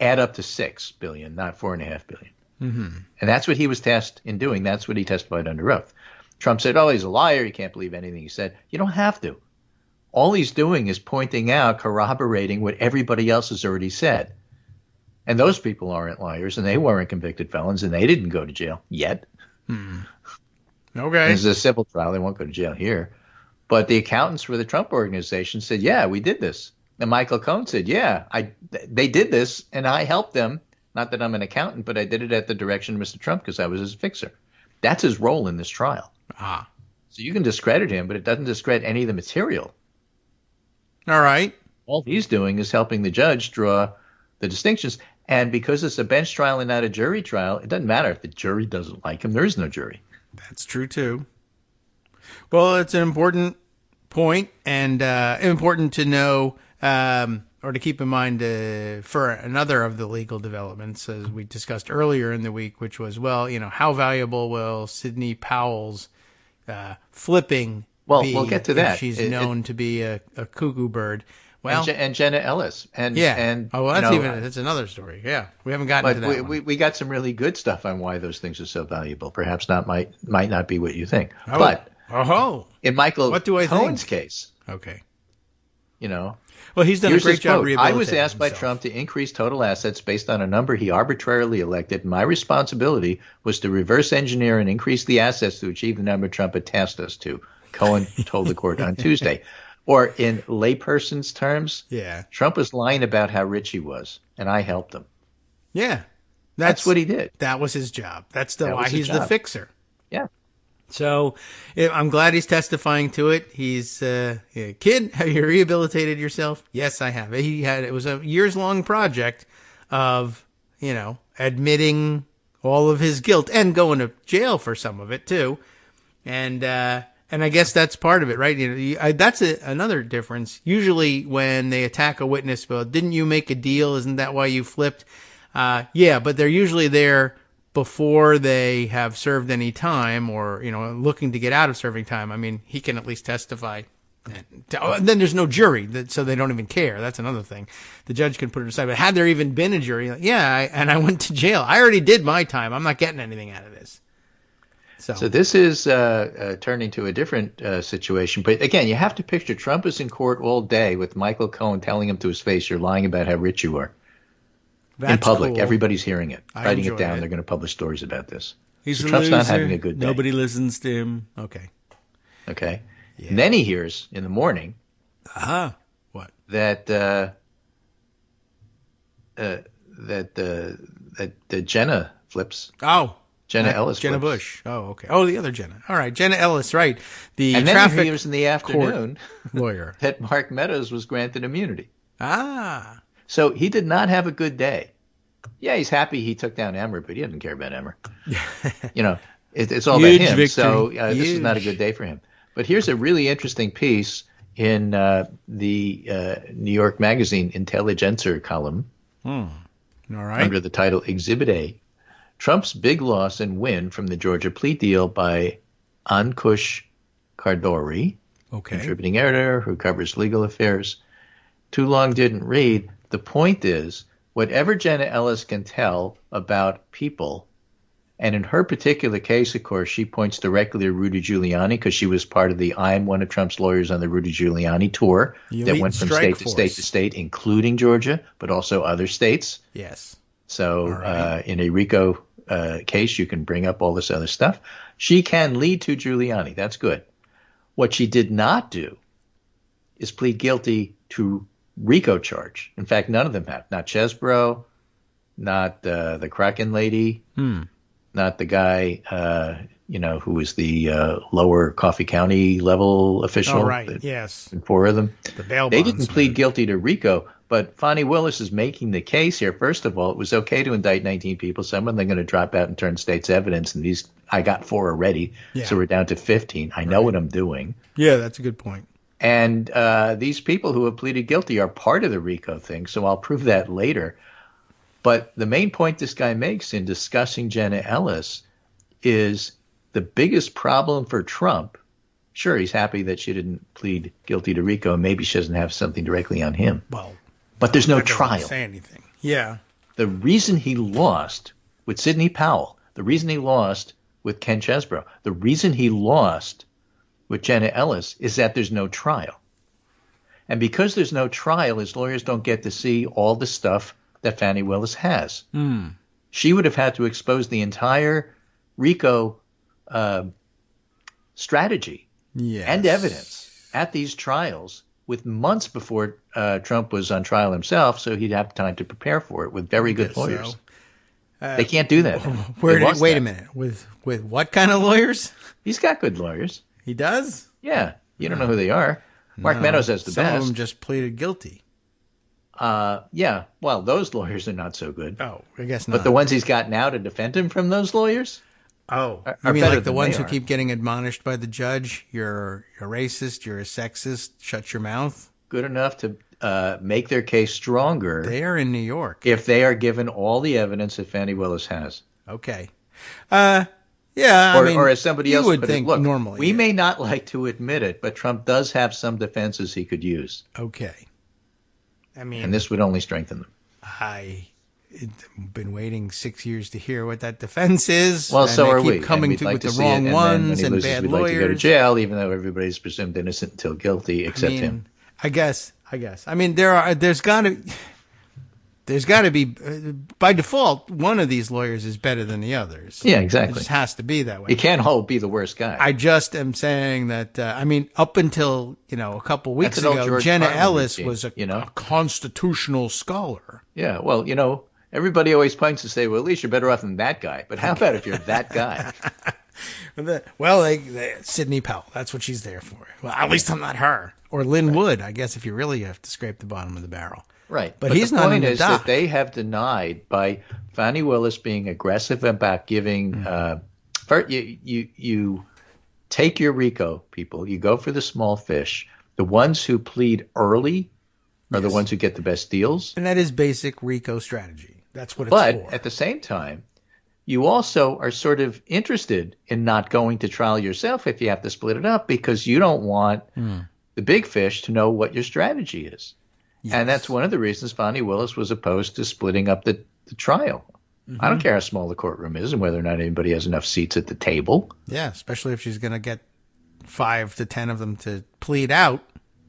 add up to $6 billion, not $4.5 billion. And that's what he was tasked in doing. That's what he testified under oath. Trump said, oh, he's a liar. You can't believe anything he said. You don't have to. All he's doing is pointing out, corroborating what everybody else has already said. And those people aren't liars, and they weren't convicted felons, and they didn't go to jail yet. Okay. This is a civil trial. They won't go to jail here. But the accountants for the Trump organization said, yeah, we did this. And Michael Cohen said, yeah, they did this, and I helped them. Not that I'm an accountant, but I did it at the direction of Mr. Trump because I was his fixer. That's his role in this trial. So you can discredit him, but it doesn't discredit any of the material. All right. All he's doing is helping the judge draw the distinctions. And because it's a bench trial and not a jury trial, it doesn't matter if the jury doesn't like him. There is no jury. That's true, too. Well, it's an important point and important to know or to keep in mind for another of the legal developments, as we discussed earlier in the week, which was, well, how valuable will Sidney Powell's flipping be? We'll get to that. She's known to be a cuckoo bird. Well, and Jenna Ellis. And yeah. And, oh, well, that's another story. Yeah. We haven't gotten to that one. We got some really good stuff on why those things are so valuable. Perhaps might not be what you think. Oh. But in Michael what do I Cohen's think? case, okay. Well, he's done a great job rehabilitating I was asked by himself. Trump to increase total assets based on a number he arbitrarily elected. My responsibility was to reverse engineer and increase the assets to achieve the number Trump had tasked us to, Cohen told the court on Tuesday. Or in layperson's terms, Trump was lying about how rich he was, and I helped him. Yeah. That's what he did. That was his job. That's why he's the fixer. Yeah. So I'm glad he's testifying to it. He's kid, have you rehabilitated yourself? Yes, I have. It was a years-long project of, admitting all of his guilt and going to jail for some of it too. And I guess that's part of it, right? That's another difference. Usually when they attack a witness, well, didn't you make a deal? Isn't that why you flipped? Yeah, but they're usually there before they have served any time or, looking to get out of serving time. I mean, he can at least testify. And then there's no jury, so they don't even care. That's another thing. The judge can put it aside. But had there even been a jury, I went to jail. I already did my time. I'm not getting anything out of this. So this is turning to a different situation. But again, you have to picture Trump is in court all day with Michael Cohen telling him to his face, you're lying about how rich you are. In public. Cool. Everybody's hearing it, writing it down. They're going to publish stories about this. So Trump's not having a good day. Nobody listens to him. Okay. Yeah. And then he hears in the morning what? That Jenna flips. Oh. Jenna Ellis. Jenna flips. Bush. Oh, okay. Oh, the other Jenna. All right. Jenna Ellis, right. And then he hears in the afternoon lawyer that Mark Meadows was granted immunity. Ah. So he did not have a good day. Yeah, he's happy he took down Emmer, but he doesn't care about Emmer. It's all about him. Victory. So this is not a good day for him. But here's a really interesting piece in the New York Magazine Intelligencer column. All right. Under the title Exhibit A, Trump's big loss and win from the Georgia plea deal by Ankush Kardori, contributing editor who covers legal affairs. Too long didn't read. The point is, whatever Jenna Ellis can tell about people, and in her particular case, of course, she points directly to Rudy Giuliani because she was part of the I'm one of Trump's lawyers on the Rudy Giuliani tour that went from state to state to state, including Georgia, but also other states. Yes. So in a RICO case, you can bring up all this other stuff. She can lead to Giuliani. That's good. What she did not do is plead guilty to RICO charge. In fact, none of them have. Not Chesbrough, not the Kraken lady, not the guy, who was the lower Coffee County level official. Oh, right. Yes. And four of them. The bail They didn't plead guilty to RICO, but Fonnie Willis is making the case here. First of all, it was okay to indict 19 people. Some of them are going to drop out and turn state's evidence. And I got 4 already. Yeah. So we're down to 15. I know what I'm doing. Yeah, that's a good point. And these people who have pleaded guilty are part of the RICO thing, so I'll prove that later. But the main point this guy makes in discussing Jenna Ellis is the biggest problem for Trump. Sure, he's happy that she didn't plead guilty to RICO. Maybe she doesn't have something directly on him. Well, but there's no trial. Say anything. Yeah. The reason he lost with Sidney Powell, the reason he lost with Ken Chesbrough, the reason he lost with Jenna Ellis is that there's no trial. And because there's no trial, his lawyers don't get to see all the stuff that Fani Willis has. She would have had to expose the entire RICO strategy and evidence at these trials with months before Trump was on trial himself, so he'd have time to prepare for it with very good lawyers. So. They can't do that. Wait a minute. With what kind of lawyers? He's got good lawyers. He does? Yeah. You don't know who they are. Mark Meadows has the best. Some of them just pleaded guilty. Yeah. Well, those lawyers are not so good. Oh, I guess not. But the ones he's got now to defend him from those lawyers? Oh. You mean like the ones who keep getting admonished by the judge? You're a racist, you're a sexist, shut your mouth? Good enough to make their case stronger. They are in New York. If they are given all the evidence that Fani Willis has. Okay. Yeah, or as somebody else would think, look, normally. We may not like to admit it, but Trump does have some defenses he could use. Okay. I mean, and this would only strengthen them. I've been waiting 6 years to hear what that defense is. Well, and so are we. Keep coming like with the see wrong it, ones and, and loses, bad we'd lawyers. like to go to jail, even though everybody's presumed innocent until guilty, except him. I guess. I mean, there's got to be, by default, one of these lawyers is better than the others. Yeah, exactly. It just has to be that way. You can't be the worst guy. I just am saying that, up until, a couple weeks That's an old ago, George Jenna Carlin Ellis routine, was a constitutional scholar. Yeah, well, everybody always points to say, well, at least you're better off than that guy. But how about if you're that guy? Well, Sidney Powell, that's what she's there for. Well, at least I'm not her. Or Lynn Wood, I guess, if you really have to scrape the bottom of the barrel. Right. But he's not in the dock. The point is that they have denied by Fani Willis being aggressive about giving you take your RICO people, you go for the small fish. The ones who plead early are the ones who get the best deals. And that is basic RICO strategy. That's what it's for. But at the same time, you also are sort of interested in not going to trial yourself if you have to split it up, because you don't want the big fish to know what your strategy is. Yes. And that's one of the reasons Fani Willis was opposed to splitting up the trial. I don't care how small the courtroom is and whether or not anybody has enough seats at the table. Yeah, especially if she's going to get 5 to 10 of them to plead out.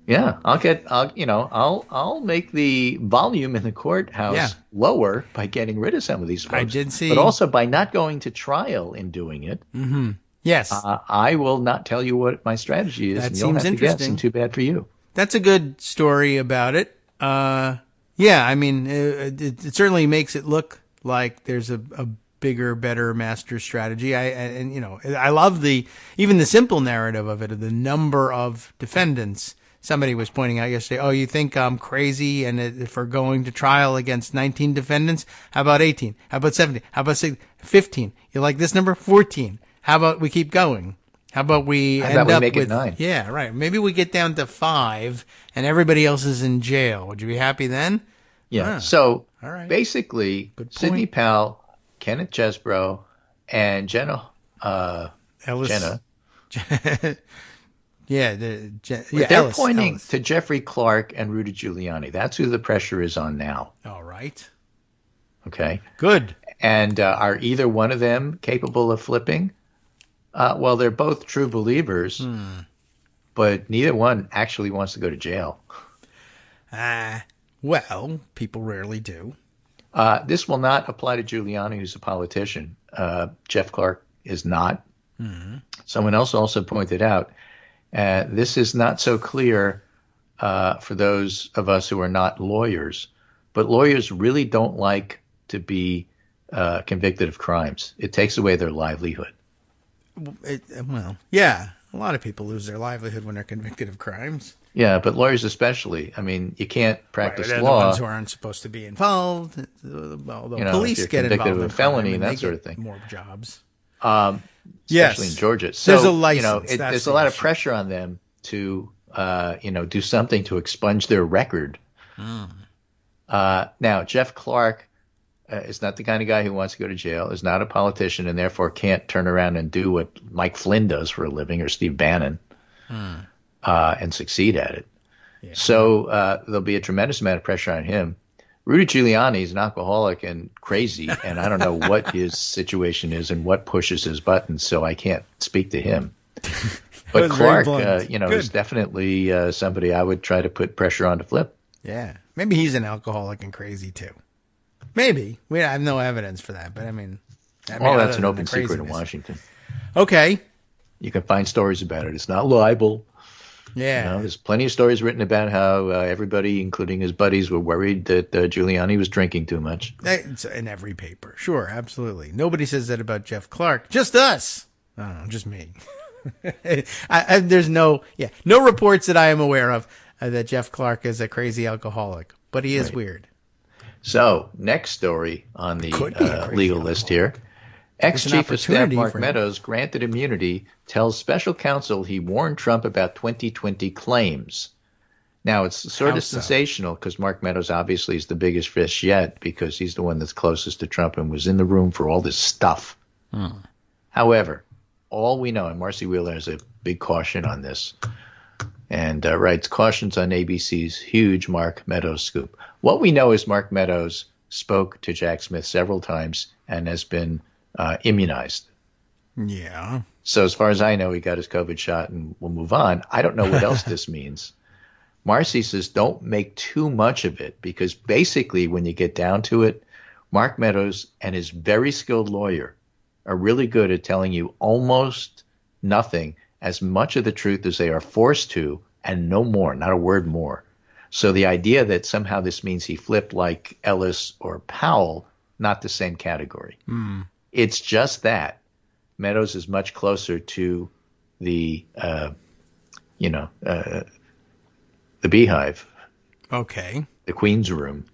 Yeah, I'll make the volume in the courthouse lower by getting rid of some of these folks. I did see, but also by not going to trial in doing it. Mm-hmm. Yes, I will not tell you what my strategy is. That and seems you'll have interesting. To guess, and too bad for you. That's a good story about it. It certainly makes it look like there's a bigger, better master strategy. I love even the simple narrative of it, of the number of defendants. Somebody was pointing out yesterday, oh, you think I'm crazy? And if we're going to trial against 19 defendants, how about 18? How about 17? How about 15? You like this number? 14. How about we keep going? How about we make it 9? Yeah, right. Maybe we get down to 5 and everybody else is in jail. Would you be happy then? Yeah. So all right. Basically, Sidney Powell, Kenneth Chesbrough, and Jenna Ellis. Jenna. They're pointing to Jeffrey Clark and Rudy Giuliani. That's who the pressure is on now. All right. Okay. Good. And are either one of them capable of flipping? Well, they're both true believers, but neither one actually wants to go to jail. Well, people rarely do. This will not apply to Giuliani, who's a politician. Jeff Clark is not. Mm-hmm. Someone else also pointed out, this is not so clear for those of us who are not lawyers, but lawyers really don't like to be convicted of crimes. It takes away their livelihood. Yeah, a lot of people lose their livelihood when they're convicted of crimes. Yeah, but lawyers especially. I mean, you can't practice they're law. The ones who aren't supposed to be involved. Although police get involved in a felony and that sort of thing. More jobs. Especially in Georgia. So, there's a license. There's a lot of pressure on them to, do something to expunge their record. Now, Jeff Clark is not the kind of guy who wants to go to jail, is not a politician, and therefore can't turn around and do what Mike Flynn does for a living or Steve Bannon and succeed at it. Yeah. So there'll be a tremendous amount of pressure on him. Rudy Giuliani is an alcoholic and crazy, and I don't know what his situation is and what pushes his buttons, so I can't speak to him. But Clark, is definitely somebody I would try to put pressure on to flip. Yeah. Maybe he's an alcoholic and crazy, too. Maybe. I have no evidence for that, but I mean that's an open secret in Washington. Okay. You can find stories about it. It's not libel. Yeah. There's plenty of stories written about how everybody, including his buddies, were worried that Giuliani was drinking too much. It's in every paper. Sure, absolutely. Nobody says that about Jeff Clark. Just us. I don't know, just me. There's no reports that I am aware of that Jeff Clark is a crazy alcoholic, but he is weird. So, next story on the legal list here. Ex-Chief of Staff Mark Meadows, granted immunity, tells special counsel he warned Trump about 2020 claims. Now, it's sort of sensational because Mark Meadows obviously is the biggest fish yet because he's the one that's closest to Trump and was in the room for all this stuff. However, all we know, and Marcy Wheeler has a big caution on this, and writes, cautions on ABC's huge Mark Meadows scoop. What we know is Mark Meadows spoke to Jack Smith several times and has been immunized. Yeah. So as far as I know, he got his COVID shot and we'll move on. I don't know what else this means. Marcy says don't make too much of it, because basically when you get down to it, Mark Meadows and his very skilled lawyer are really good at telling you almost nothing, as much of the truth as they are forced to, and no more, not a word more. So the idea that somehow this means he flipped like Ellis or Powell, not the same category. It's just that Meadows is much closer to the, the beehive. Okay. The Queen's room.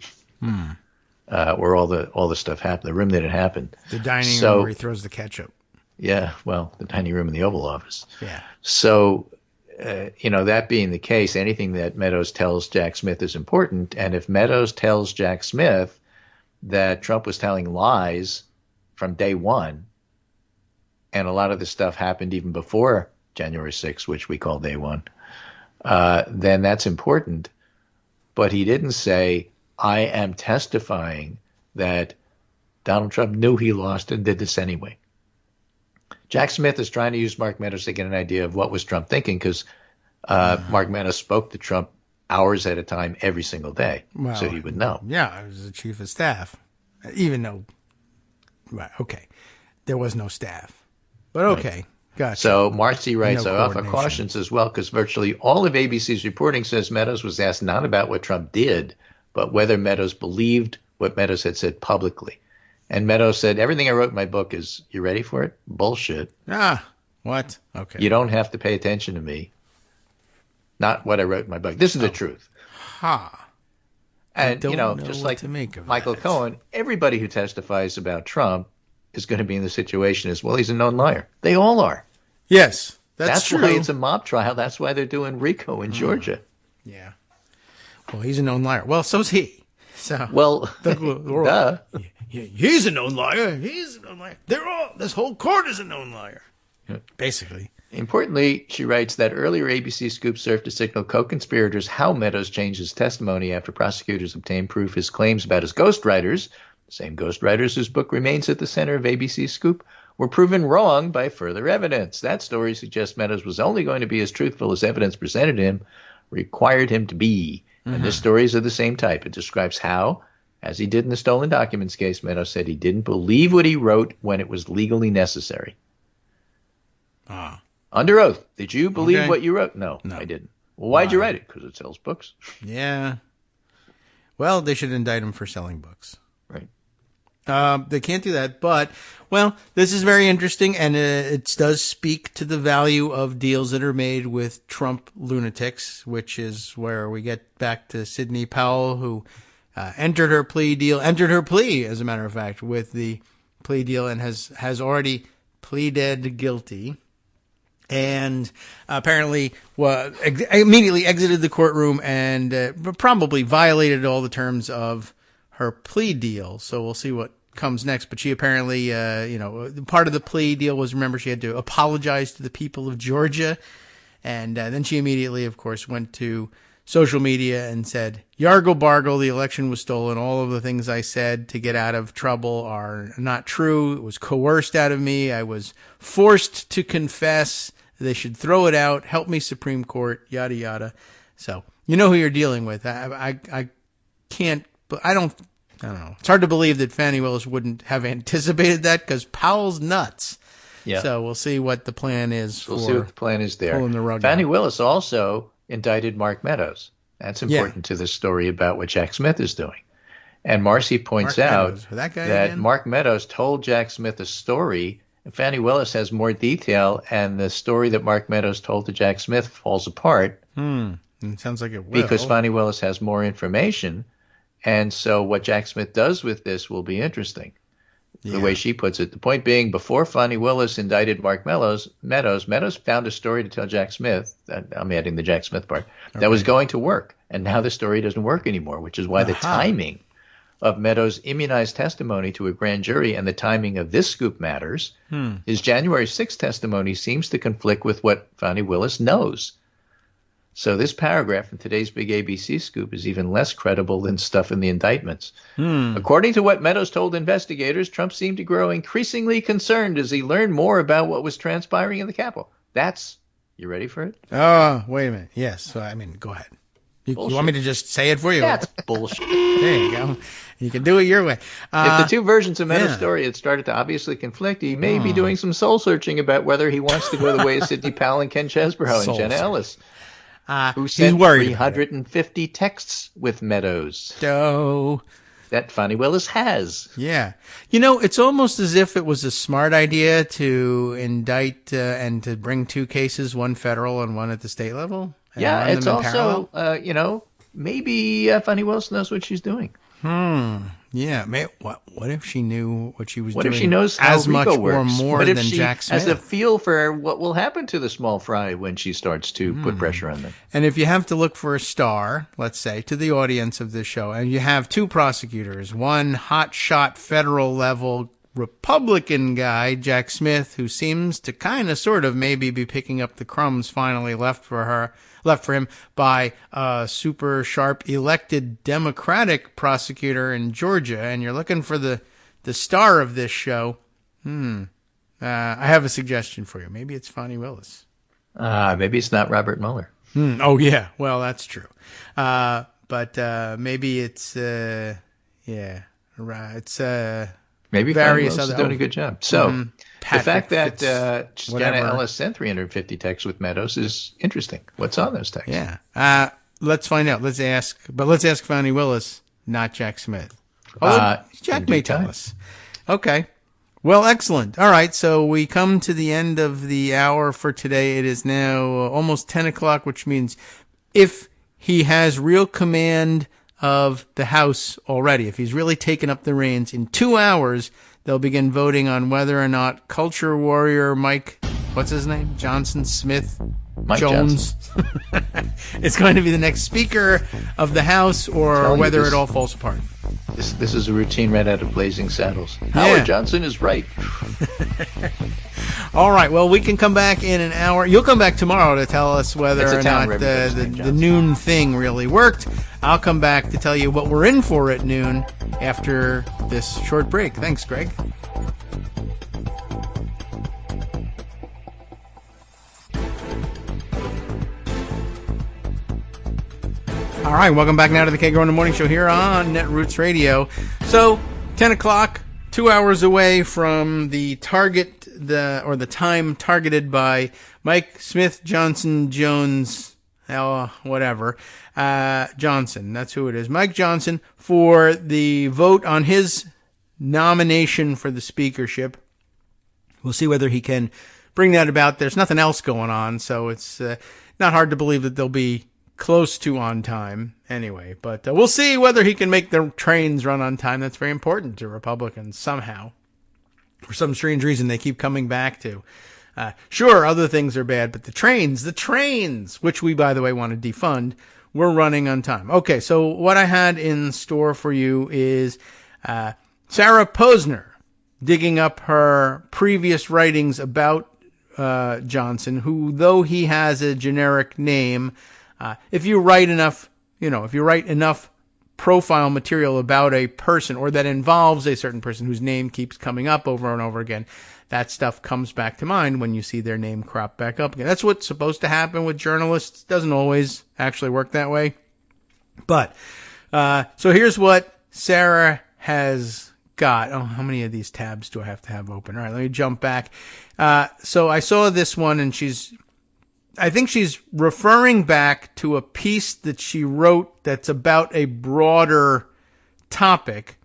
Where all the stuff happened, the room that it happened. The dining room where he throws the ketchup. Yeah, well, the dining room in the Oval Office. Yeah. So, that being the case, anything that Meadows tells Jack Smith is important. And if Meadows tells Jack Smith that Trump was telling lies from day one, and a lot of this stuff happened even before January 6th, which we call day one, then that's important. But he didn't say, I am testifying that Donald Trump knew he lost and did this anyway. Jack Smith is trying to use Mark Meadows to get an idea of what was Trump thinking, because Mark Meadows spoke to Trump hours at a time every single day, so he would know. Yeah, I was the chief of staff, even though, okay, there was no staff. But okay, right. Gotcha. So Marcy writes off cautions as well, because virtually all of ABC's reporting says Meadows was asked not about what Trump did, but whether Meadows believed what Meadows had said publicly. And Meadows said, everything I wrote in my book is, you ready for it? Bullshit. What? Okay. You don't have to pay attention to me. Not what I wrote in my book. This is the truth. And, just like Michael Cohen, everybody who testifies about Trump is going to be in the situation as, well, he's a known liar. They all are. Yes, that's true. That's why it's a mob trial. That's why they're doing RICO in Georgia. Yeah. Well, he's a known liar. Well, so's he. So, duh. He's a known liar. He's a known liar. This whole court is a known liar. Basically. Importantly, she writes that earlier ABC scoop served to signal co-conspirators how Meadows changed his testimony after prosecutors obtained proof his claims about his ghostwriters, the same ghostwriters whose book remains at the center of ABC scoop, were proven wrong by further evidence. That story suggests Meadows was only going to be as truthful as evidence presented him required him to be. And this story is of the same type. It describes how, as he did in the stolen documents case, Meadows said he didn't believe what he wrote when it was legally necessary. Under oath, did you believe what you wrote? No, I didn't. Well, why'd you write it? Because it sells books. Yeah. Well, they should indict him for selling books. Right. They can't do that, but, well, this is very interesting, and it does speak to the value of deals that are made with Trump lunatics, which is where we get back to Sidney Powell, who entered her plea, as a matter of fact, with the plea deal, and has already pleaded guilty, and apparently immediately exited the courtroom and probably violated all the terms of her plea deal. So we'll see what comes next. But she apparently, part of the plea deal was, remember, she had to apologize to the people of Georgia. And then she immediately, of course, went to social media and said, Yargle Bargle, the election was stolen. All of the things I said to get out of trouble are not true. It was coerced out of me. I was forced to confess. They should throw it out. Help me, Supreme Court, yada, yada. So you know who you're dealing with. I can't, but I don't know. It's hard to believe that Fani Willis wouldn't have anticipated that, because Powell's nuts. Yeah. So we'll see what the plan is. We'll see what the plan is there. Pulling the rug Fani out. Willis also indicted Mark Meadows. That's important to this story about what Jack Smith is doing. And Marcy points out that Mark Meadows told Jack Smith a story, and Fani Willis has more detail, and the story that Mark Meadows told to Jack Smith falls apart. It sounds like it will. Because Fani Willis has more information. And so what Jack Smith does with this will be interesting, the way she puts it. The point being, before Fani Willis indicted Mark Meadows found a story to tell Jack Smith, I'm adding the Jack Smith part, that was going to work. And now the story doesn't work anymore, which is why the timing of Meadows' immunized testimony to a grand jury and the timing of this scoop matters. His January 6th testimony seems to conflict with what Fani Willis knows. So this paragraph in today's big ABC scoop is even less credible than stuff in the indictments. According to what Meadows told investigators, Trump seemed to grow increasingly concerned as he learned more about what was transpiring in the Capitol. You ready for it? Oh, wait a minute. Yes. I mean, go ahead. You want me to just say it for you? That's bullshit. There you go. You can do it your way. If the two versions of Meadows' story had started to obviously conflict, he may be doing some soul searching about whether he wants to go the way of Sidney Powell and Ken Chesbrough and Jenna Ellis, who sent 350 texts with Meadows. That Fani Willis has. Yeah. You know, it's almost as if it was a smart idea to indict and to bring two cases, one federal and one at the state level. Yeah, it's also, maybe Fani Willis knows what she's doing. Yeah. What if she knew what she was doing? What if she knows how as much RICO works? or more what if than she Jack Smith? has a feel for what will happen to the small fry when she starts to put pressure on them? And if you have to look for a star, let's say, to the audience of this show, and you have two prosecutors, one hotshot federal level Republican guy, Jack Smith, who seems to kind of sort of maybe be picking up the crumbs finally left for him by a super sharp elected Democratic prosecutor in Georgia, and you're looking for the star of this show. I have a suggestion for you. Maybe it's Fani Willis. Maybe it's not Robert Mueller. Oh yeah, well that's true. But maybe it's it's maybe various Fani Willis other is doing a good job. So the fact that whatever. Jenna Ellis sent 350 texts with Meadows is interesting. What's on those texts? Yeah. Let's find out. Let's ask Fani Willis, not Jack Smith. Jack may tell us. Okay. Well, excellent. All right. So we come to the end of the hour for today. It is now almost 10 o'clock, which means if he has real command of the House already, if he's really taken up the reins, in 2 hours, they'll begin voting on whether or not culture warrior Mike, what's his name? Mike Jones is going to be the next Speaker of the House, or whether it all falls apart. This is a routine right out of Blazing Saddles. Howard Johnson is right. All right. Well, we can come back in an hour. You'll come back tomorrow to tell us whether or not the noon thing really worked. I'll come back to tell you what we're in for at noon after this short break. Thanks, Greg. All right, welcome back now to the Kagro in the Morning Show here on Netroots Radio. So, 10 o'clock, 2 hours away from the time targeted by Mike Smith Johnson Jones, whatever, Johnson, that's who it is, Mike Johnson, for the vote on his nomination for the speakership. We'll see whether he can bring that about. There's nothing else going on, so it's not hard to believe that they'll be close to on time anyway, but we'll see whether he can make the trains run on time. That's very important to Republicans somehow. For some strange reason, they keep coming back to. Sure, other things are bad, but the trains, which we, by the way, want to defund, we're running on time. Okay, so what I had in store for you is Sarah Posner digging up her previous writings about Johnson, who, though he has a generic name, if you write enough profile material about a person or that involves a certain person whose name keeps coming up over and over again, that stuff comes back to mind when you see their name crop back up again. That's what's supposed to happen with journalists. It doesn't always actually work that way. But, so here's what Sarah has got. Oh, how many of these tabs do I have to have open? All right, let me jump back. So I saw this one, and I think she's referring back to a piece that she wrote that's about a broader topic.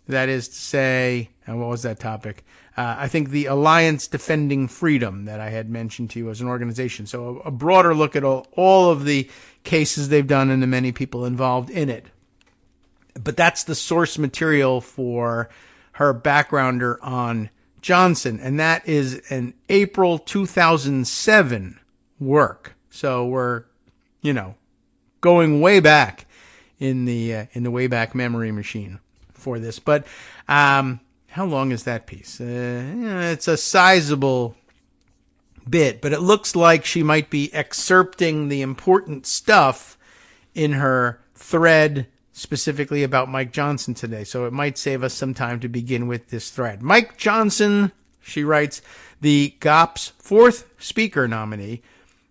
That is to say, what was that topic? I think the Alliance Defending Freedom that I had mentioned to you as an organization. So a broader look at all of the cases they've done and the many people involved in it. But that's the source material for her backgrounder on Johnson. And that is an April 2007 work. So we're, going way back in the Wayback Memory Machine for this. But how long is that piece? It's a sizable bit, but it looks like she might be excerpting the important stuff in her thread specifically about Mike Johnson today. So it might save us some time to begin with this thread. Mike Johnson, she writes, the GOP's fourth speaker nominee,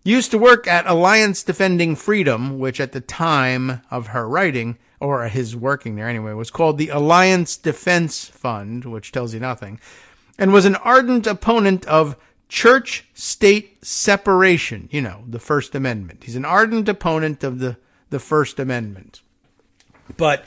used to work at Alliance Defending Freedom, which at the time of her writing, or his working there anyway, was called the Alliance Defense Fund, which tells you nothing, and was an ardent opponent of church-state separation, the First Amendment. He's an ardent opponent of the First Amendment. But,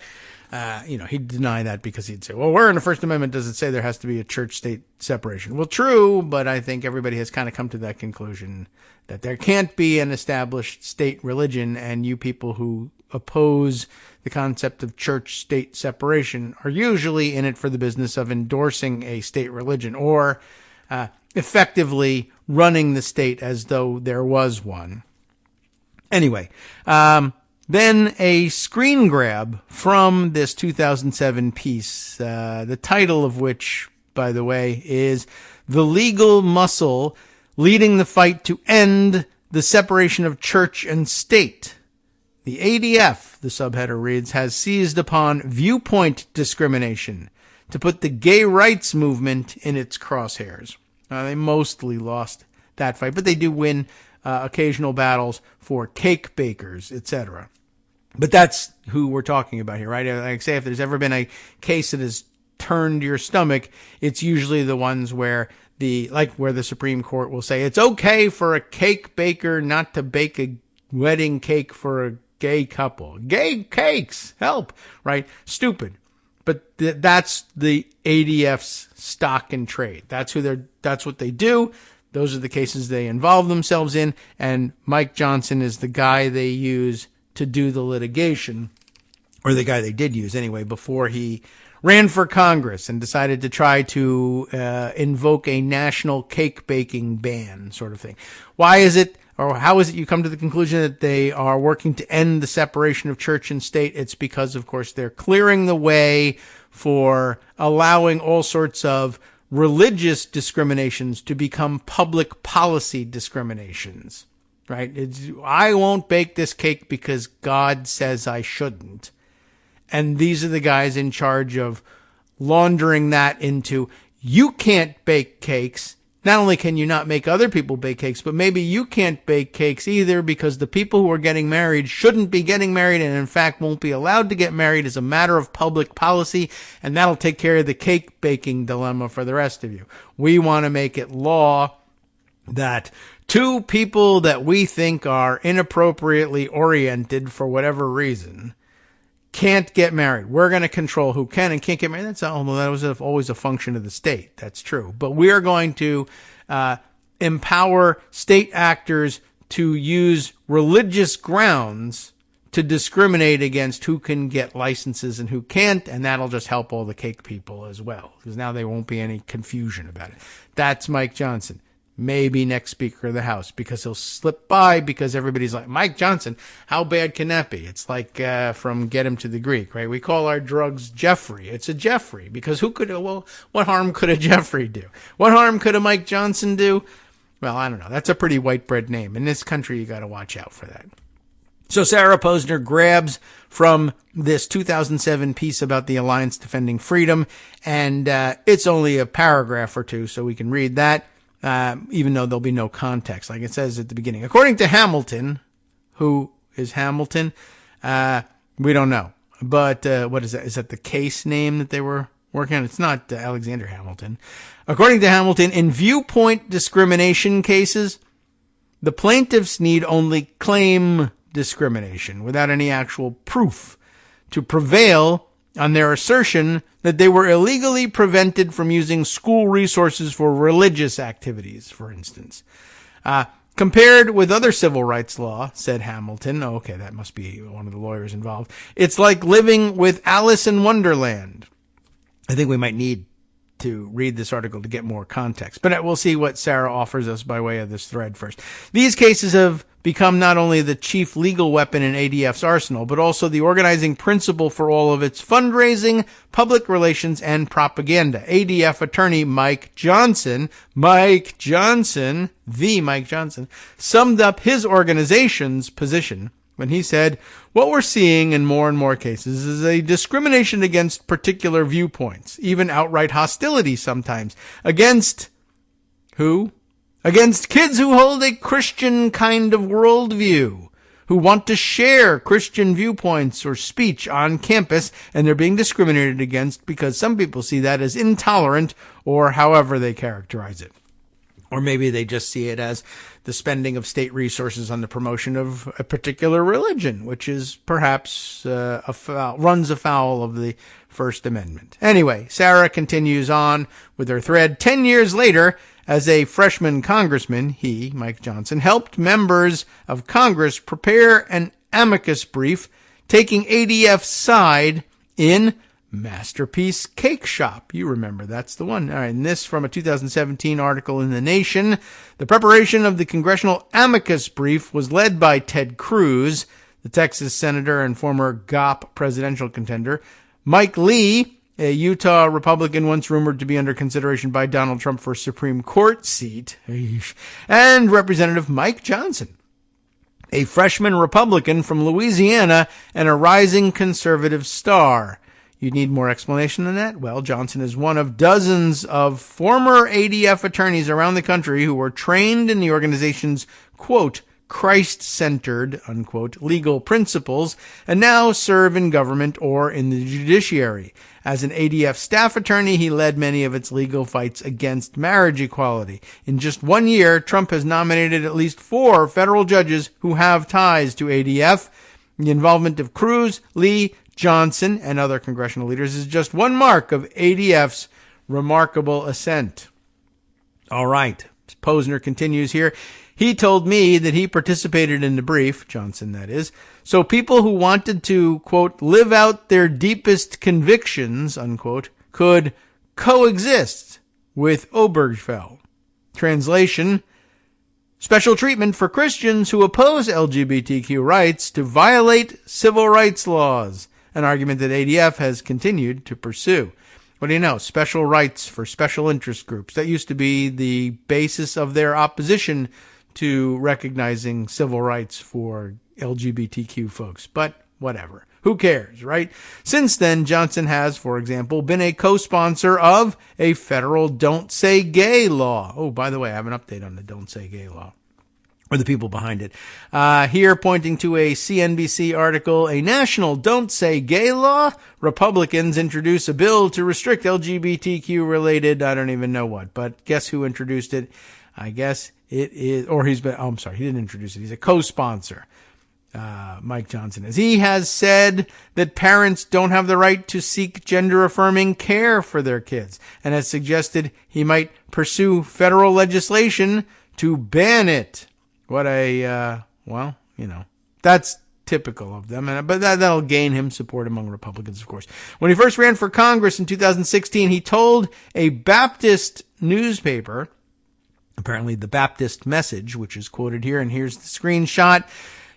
he'd deny that because he'd say, well, where in the First Amendment does it say there has to be a church-state separation? Well, true, but I think everybody has kind of come to that conclusion that there can't be an established state religion, and you people who oppose the concept of church-state separation are usually in it for the business of endorsing a state religion or effectively running the state as though there was one. Anyway, then a screen grab from this 2007 piece, the title of which, by the way, is "The Legal Muscle Leading the Fight to End the Separation of Church and State." The ADF, the subheader reads, has seized upon viewpoint discrimination to put the gay rights movement in its crosshairs. They mostly lost that fight, but they do win occasional battles for cake bakers, etc. But that's who we're talking about here, right? Like I say, if there's ever been a case that has turned your stomach, it's usually the ones where where the Supreme Court will say it's okay for a cake baker not to bake a wedding cake for a gay couple. Gay cakes, help, right? Stupid. But that's the ADF's stock and trade. That's what they do. Those are the cases they involve themselves in. And Mike Johnson is the guy they use to do the litigation, or the guy they did use anyway, before he ran for Congress and decided to try to invoke a national cake baking ban sort of thing. Why is it, or how is it you come to the conclusion that they are working to end the separation of church and state? It's because, of course, they're clearing the way for allowing all sorts of religious discriminations to become public policy discriminations, right? I won't bake this cake because God says I shouldn't. And these are the guys in charge of laundering that into, you can't bake cakes. Not only can you not make other people bake cakes, but maybe you can't bake cakes either because the people who are getting married shouldn't be getting married and in fact won't be allowed to get married as a matter of public policy. And that'll take care of the cake baking dilemma for the rest of you. We want to make it law that two people that we think are inappropriately oriented for whatever reason can't get married. We're going to control who can and can't get married. Although that was always a function of the state. That's true. But we are going to empower state actors to use religious grounds to discriminate against who can get licenses and who can't, and that'll just help all the cake people as well, because now there won't be any confusion about it. That's Mike Johnson. Maybe next Speaker of the House, because he'll slip by because everybody's like, Mike Johnson, how bad can that be? It's like from Get Him to the Greek, right? We call our drugs Jeffrey. It's a Jeffrey because what harm could a Jeffrey do? What harm could a Mike Johnson do? Well, I don't know. That's a pretty white bread name. In this country, you got to watch out for that. So Sarah Posner grabs from this 2007 piece about the Alliance Defending Freedom, and it's only a paragraph or two, so we can read that. Even though there'll be no context, like it says at the beginning. According to Hamilton, who is Hamilton? We don't know. But what is that? Is that the case name that they were working on? It's not Alexander Hamilton. According to Hamilton, in viewpoint discrimination cases, the plaintiffs need only claim discrimination without any actual proof to prevail on their assertion that they were illegally prevented from using school resources for religious activities, for instance. Compared with other civil rights law, said Hamilton, okay, that must be one of the lawyers involved, it's like living with Alice in Wonderland. I think we might need to read this article to get more context, but we'll see what Sarah offers us by way of this thread first. These cases have become not only the chief legal weapon in ADF's arsenal, but also the organizing principle for all of its fundraising, public relations, and propaganda. ADF attorney Mike Johnson, summed up his organization's position when he said, "What we're seeing in more and more cases is a discrimination against particular viewpoints, even outright hostility sometimes, against who? Against kids who hold a Christian kind of worldview, who want to share Christian viewpoints or speech on campus, and they're being discriminated against because some people see that as intolerant, or however they characterize it. Or maybe they just see it as the spending of state resources on the promotion of a particular religion, which is perhaps runs afoul of the First Amendment." Anyway, Sarah continues on with her thread. 10 years later, as a freshman congressman, he, Mike Johnson, helped members of Congress prepare an amicus brief taking ADF's side in Masterpiece Cake Shop. You remember, that's the one. All right, and this from a 2017 article in The Nation. The preparation of the congressional amicus brief was led by Ted Cruz, the Texas senator and former GOP presidential contender, Mike Lee, a Utah Republican once rumored to be under consideration by Donald Trump for a Supreme Court seat, and Representative Mike Johnson, a freshman Republican from Louisiana and a rising conservative star. You need more explanation than that? Well, Johnson is one of dozens of former ADF attorneys around the country who were trained in the organization's, quote, Christ-centered, unquote, legal principles, and now serve in government or in the judiciary. As an ADF staff attorney, he led many of its legal fights against marriage equality. In just 1 year, Trump has nominated at least 4 federal judges who have ties to ADF. The involvement of Cruz, Lee, Johnson, and other congressional leaders is just one mark of ADF's remarkable ascent. All right. Posner continues here. He told me that he participated in the brief, Johnson that is, so people who wanted to, quote, live out their deepest convictions, unquote, could coexist with Obergefell. Translation, special treatment for Christians who oppose LGBTQ rights to violate civil rights laws, an argument that ADF has continued to pursue. What do you know? Special rights for special interest groups. That used to be the basis of their opposition to recognizing civil rights for LGBTQ folks. But whatever. Who cares, right? Since then, Johnson has, for example, been a co-sponsor of a federal Don't Say Gay law. Oh, by the way, I have an update on the Don't Say Gay law, or the people behind it. Here, pointing to a CNBC article, a national Don't Say Gay law. Republicans introduce a bill to restrict LGBTQ-related, I don't even know what, but guess who introduced it? I guess it is, or he didn't introduce it. He's a co-sponsor. Mike Johnson is. He has said that parents don't have the right to seek gender-affirming care for their kids, and has suggested he might pursue federal legislation to ban it. What a, that's typical of them, but that'll gain him support among Republicans, of course. When he first ran for Congress in 2016, he told a Baptist newspaper, apparently the Baptist Message, which is quoted here, and here's the screenshot.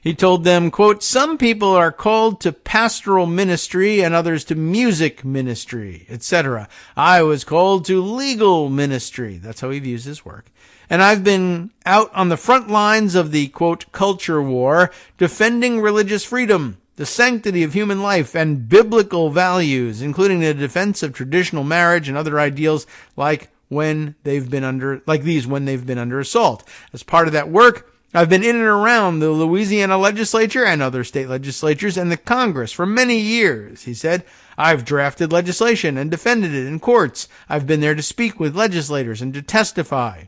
He told them, quote, some people are called to pastoral ministry and others to music ministry, etc. I was called to legal ministry. That's how he views his work. And I've been out on the front lines of the, quote, culture war, defending religious freedom, the sanctity of human life, and biblical values, including the defense of traditional marriage and other ideals like when they've been under assault. As part of that work, I've been in and around the Louisiana legislature and other state legislatures and the Congress for many years, he said. I've drafted legislation and defended it in courts. I've been there to speak with legislators and to testify.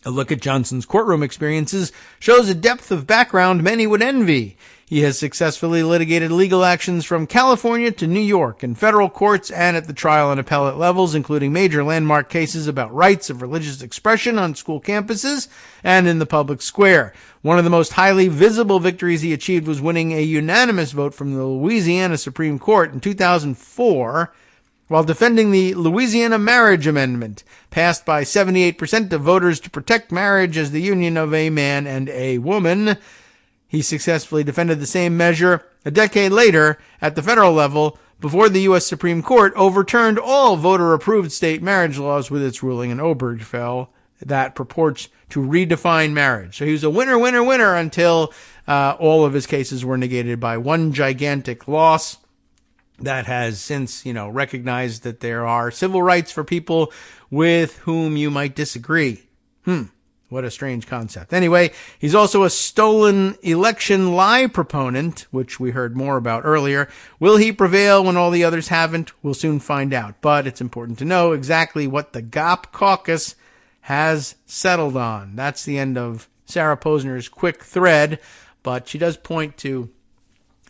A look at Johnson's courtroom experiences shows a depth of background many would envy. He has successfully litigated legal actions from California to New York in federal courts and at the trial and appellate levels, including major landmark cases about rights of religious expression on school campuses and in the public square. One of the most highly visible victories he achieved was winning a unanimous vote from the Louisiana Supreme Court in 2004 while defending the Louisiana Marriage Amendment, passed by 78% of voters to protect marriage as the union of a man and a woman. He successfully defended the same measure a decade later at the federal level before the U.S. Supreme Court overturned all voter-approved state marriage laws with its ruling in Obergefell that purports to redefine marriage. So he was a winner, winner, winner until all of his cases were negated by one gigantic loss that has since, recognized that there are civil rights for people with whom you might disagree. What a strange concept. Anyway, he's also a stolen election lie proponent, which we heard more about earlier. Will he prevail when all the others haven't? We'll soon find out. But it's important to know exactly what the GOP caucus has settled on. That's the end of Sarah Posner's quick thread, but she does point to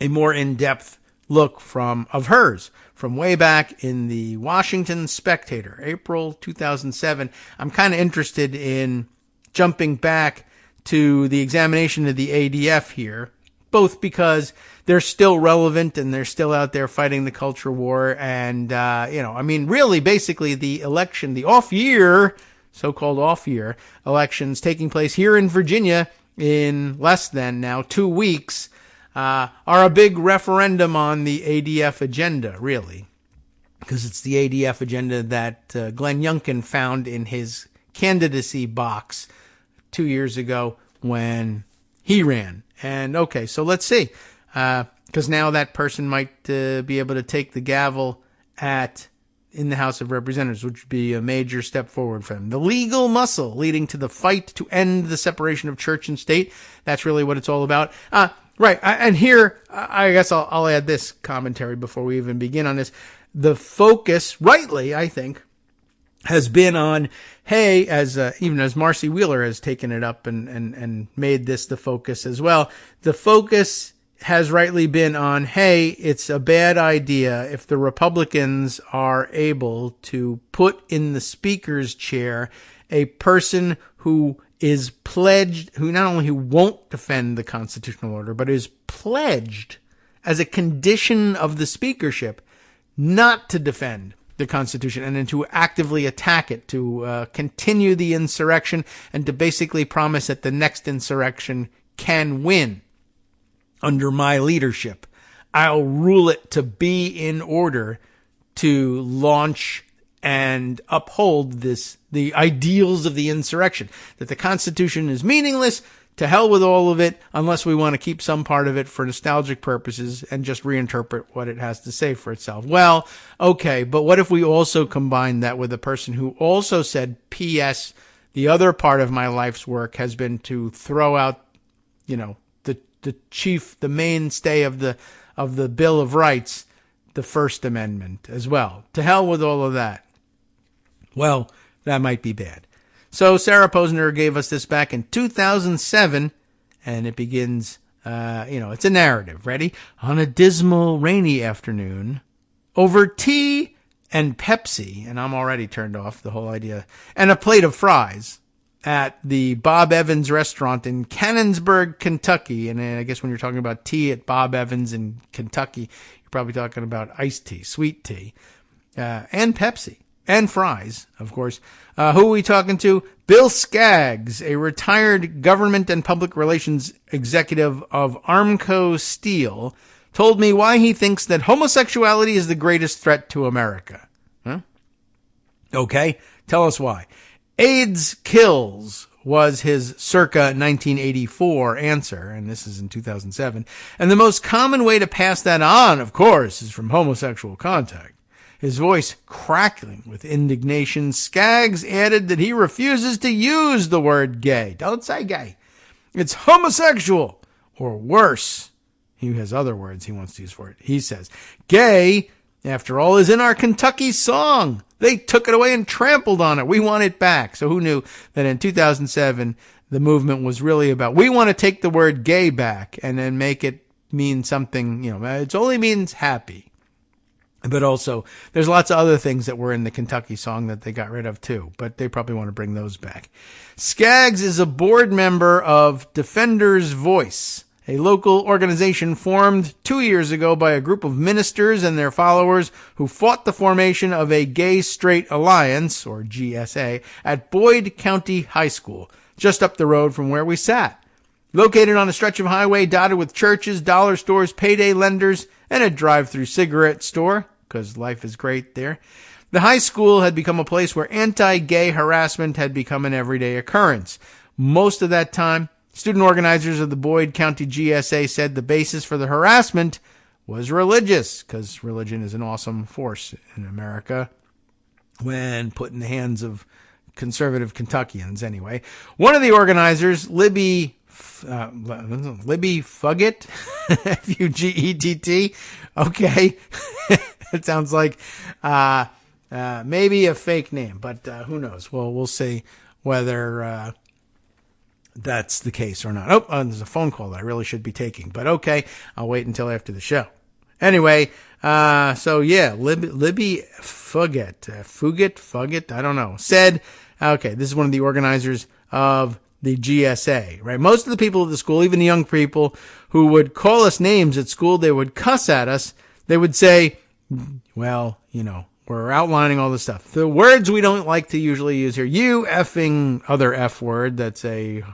a more in-depth look of hers from way back in the Washington Spectator, April 2007. I'm kind of interested in jumping back to the examination of the ADF here, both because they're still relevant and they're still out there fighting the culture war. And, really, basically the election, the off-year, so-called off-year elections taking place here in Virginia in less than now 2 weeks, are a big referendum on the ADF agenda, really, because it's the ADF agenda that Glenn Youngkin found in his candidacy box 2 years ago when he ran. And okay, so let's see, because now that person might be able to take the gavel in the House of Representatives, which would be a major step forward for him. The legal muscle leading to the fight to end the separation of church and state. That's really what it's all about. Right. And here, I guess I'll add this commentary before we even begin on this. The focus, rightly, I think, has been on, hey, even as Marcy Wheeler has taken it up and made this the focus as well. The focus has rightly been on, hey, it's a bad idea if the Republicans are able to put in the speaker's chair a person who is pledged, who not only won't defend the constitutional order, but is pledged as a condition of the speakership not to defend the Constitution and then to actively attack it, to continue the insurrection, and to basically promise that the next insurrection can win under my leadership. I'll rule it to be in order to launch and uphold the ideals of the insurrection, that the Constitution is meaningless, to hell with all of it, unless we want to keep some part of it for nostalgic purposes and just reinterpret what it has to say for itself. Well, okay, but what if we also combine that with a person who also said, P.S., the other part of my life's work has been to throw out, the mainstay of the Bill of Rights, the First Amendment as well. To hell with all of that. Well, that might be bad. So Sarah Posner gave us this back in 2007, and it begins, it's a narrative. Ready? On a dismal, rainy afternoon, over tea and Pepsi, and I'm already turned off the whole idea, and a plate of fries at the Bob Evans restaurant in Cannonsburg, Kentucky. And I guess when you're talking about tea at Bob Evans in Kentucky, you're probably talking about iced tea, sweet tea, and Pepsi. And fries, of course. Who are we talking to? Bill Skaggs, a retired government and public relations executive of Armco Steel, told me why he thinks that homosexuality is the greatest threat to America. Huh? Okay, tell us why. AIDS kills was his circa 1984 answer, and this is in 2007. And the most common way to pass that on, of course, is from homosexual contact. His voice crackling with indignation, Skaggs added that he refuses to use the word gay. Don't say gay. It's homosexual, or worse. He has other words he wants to use for it. He says, gay, after all, is in our Kentucky song. They took it away and trampled on it. We want it back. So who knew that in 2007, the movement was really about, we want to take the word gay back and then make it mean something, it only means happy. But also, there's lots of other things that were in the Kentucky song that they got rid of too, but they probably want to bring those back. Skaggs is a board member of Defender's Voice, a local organization formed 2 years ago by a group of ministers and their followers who fought the formation of a gay-straight alliance, or GSA, at Boyd County High School, just up the road from where we sat. Located on a stretch of highway dotted with churches, dollar stores, payday lenders, and a drive-through cigarette store, because life is great there, the high school had become a place where anti-gay harassment had become an everyday occurrence. Most of that time, student organizers of the Boyd County GSA said the basis for the harassment was religious, because religion is an awesome force in America when put in the hands of conservative Kentuckians, anyway. One of the organizers, Libby Fuggett, F-U-G-E-T-T, okay, it sounds like maybe a fake name, but who knows? Well, we'll see whether that's the case or not. Oh, there's a phone call that I really should be taking, but okay, I'll wait until after the show. Anyway, so yeah, Libby Fuggett, I don't know, said, okay, this is one of the organizers of the GSA, right? Most of the people at the school, even the young people who would call us names at school, they would cuss at us. They would say, well, you know, we're outlining all this stuff. The words we don't like to usually use here, you effing other F word, that's a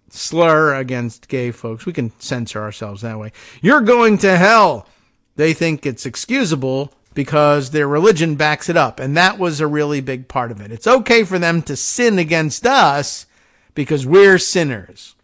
slur against gay folks. We can censor ourselves that way. You're going to hell. They think it's excusable because their religion backs it up. And that was a really big part of it. It's okay for them to sin against us because we're sinners.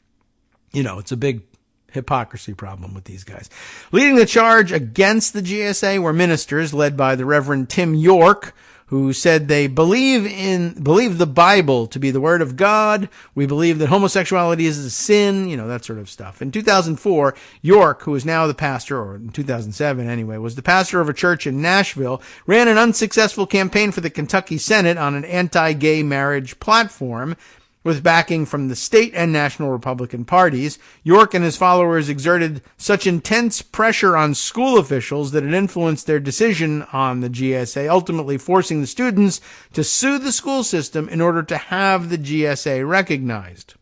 You know, it's a big hypocrisy problem with these guys. Leading the charge against the GSA were ministers led by the Reverend Tim York, who said they believe the Bible to be the word of God. We believe that homosexuality is a sin, you know, that sort of stuff. In 2004, York, who is now the pastor, or in 2007 anyway, was the pastor of a church in Nashville, ran an unsuccessful campaign for the Kentucky Senate on an anti-gay marriage platform. With backing from the state and national Republican parties, York and his followers exerted such intense pressure on school officials that it influenced their decision on the GSA, ultimately forcing the students to sue the school system in order to have the GSA recognized.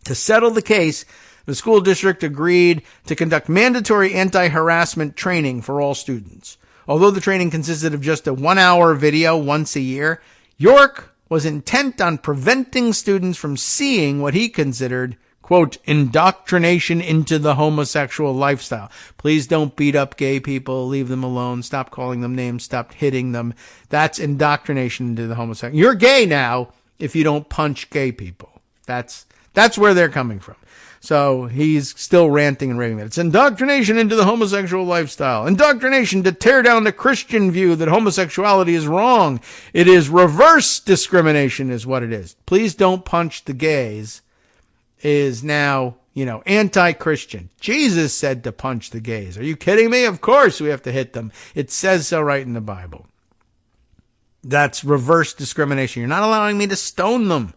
To settle the case, the school district agreed to conduct mandatory anti-harassment training for all students. Although the training consisted of just a 1-hour video once a year, York was intent on preventing students from seeing what he considered, quote, indoctrination into the homosexual lifestyle. Please don't beat up gay people. Leave them alone. Stop calling them names. Stop hitting them. That's indoctrination into the homosexual. You're gay now if you don't punch gay people. That's where they're coming from. So he's still ranting and raving that it's indoctrination into the homosexual lifestyle. Indoctrination to tear down the Christian view that homosexuality is wrong. It is reverse discrimination is what it is. Please don't punch the gays is now, you know, anti-Christian. Jesus said to punch the gays. Are you kidding me? Of course we have to hit them. It says so right in the Bible. That's reverse discrimination. You're not allowing me to stone them.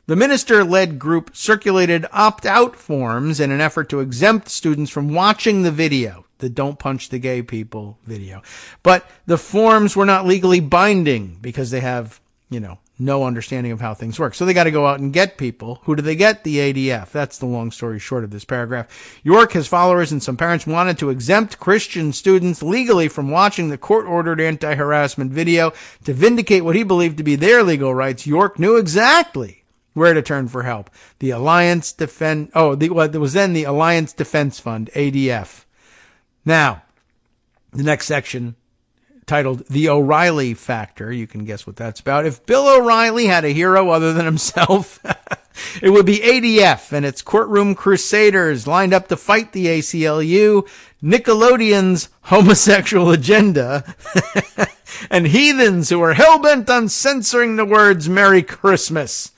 The minister-led group circulated opt-out forms in an effort to exempt students from watching the video, the Don't Punch the Gay People video. But the forms were not legally binding because they have, you know, no understanding of how things work. So they got to go out and get people. Who do they get? The ADF. That's the long story short of this paragraph. York, his followers, and some parents wanted to exempt Christian students legally from watching the court-ordered anti-harassment video to vindicate what he believed to be their legal rights. York knew exactly where to turn for help. The Alliance Defense Fund, ADF. Now, the next section, titled The O'Reilly Factor. You can guess what that's about. If Bill O'Reilly had a hero other than himself, it would be ADF and its courtroom crusaders lined up to fight the ACLU, Nickelodeon's homosexual agenda, and heathens who are hell-bent on censoring the words Merry Christmas.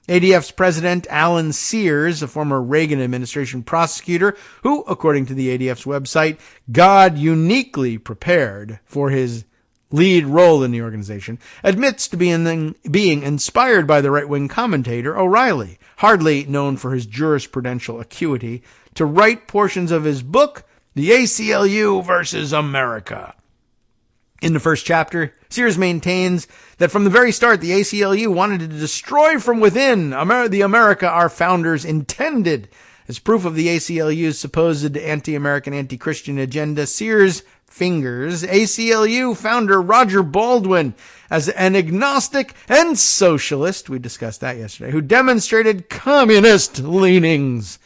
ADF's president, Alan Sears, a former Reagan administration prosecutor who, according to the ADF's website, God uniquely prepared for his lead role in the organization, admits to being inspired by the right-wing commentator O'Reilly, hardly known for his jurisprudential acuity, to write portions of his book, The ACLU versus America. In the first chapter, Sears maintains that from the very start, the ACLU wanted to destroy from within the America our founders intended. As proof of the ACLU's supposed anti-American, anti-Christian agenda, Sears fingers ACLU founder Roger Baldwin as an agnostic and socialist, we discussed that yesterday, who demonstrated communist leanings.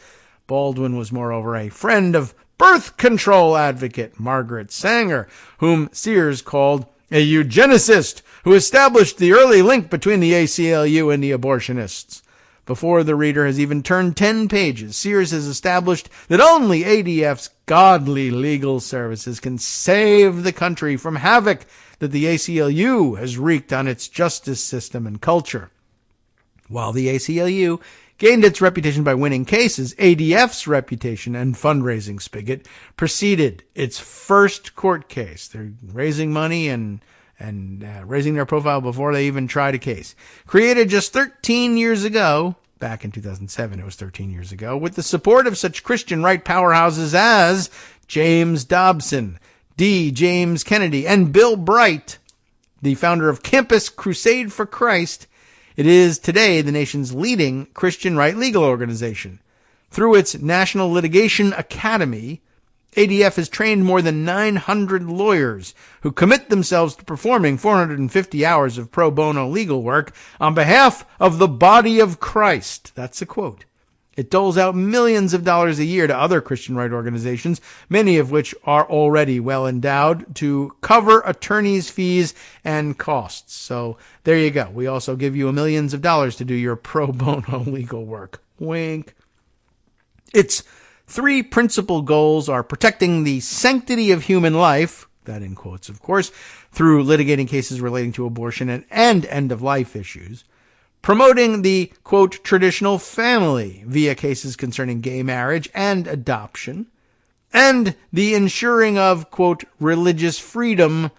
Baldwin was moreover a friend of birth control advocate Margaret Sanger, whom Sears called a eugenicist who established the early link between the ACLU and the abortionists. Before the reader has even turned 10 pages, Sears has established that only ADF's godly legal services can save the country from havoc that the ACLU has wreaked on its justice system and culture. While the ACLU gained its reputation by winning cases, ADF's reputation and fundraising spigot preceded its first court case. They're raising money and raising their profile before they even tried a case. Created just 13 years ago, back in 2007, it was 13 years ago, with the support of such Christian right powerhouses as James Dobson, D. James Kennedy, and Bill Bright, the founder of Campus Crusade for Christ, it is today the nation's leading Christian right legal organization. Through its National Litigation Academy, ADF has trained more than 900 lawyers who commit themselves to performing 450 hours of pro bono legal work on behalf of the body of Christ. That's a quote. It doles out millions of dollars a year to other Christian right organizations, many of which are already well endowed, to cover attorneys' fees and costs. So there you go. We also give you millions of dollars to do your pro bono legal work. Wink. Its three principal goals are protecting the sanctity of human life, that in quotes, of course, through litigating cases relating to abortion and end-of-life issues, promoting the, quote, traditional family via cases concerning gay marriage and adoption, and the ensuring of, quote, religious freedom,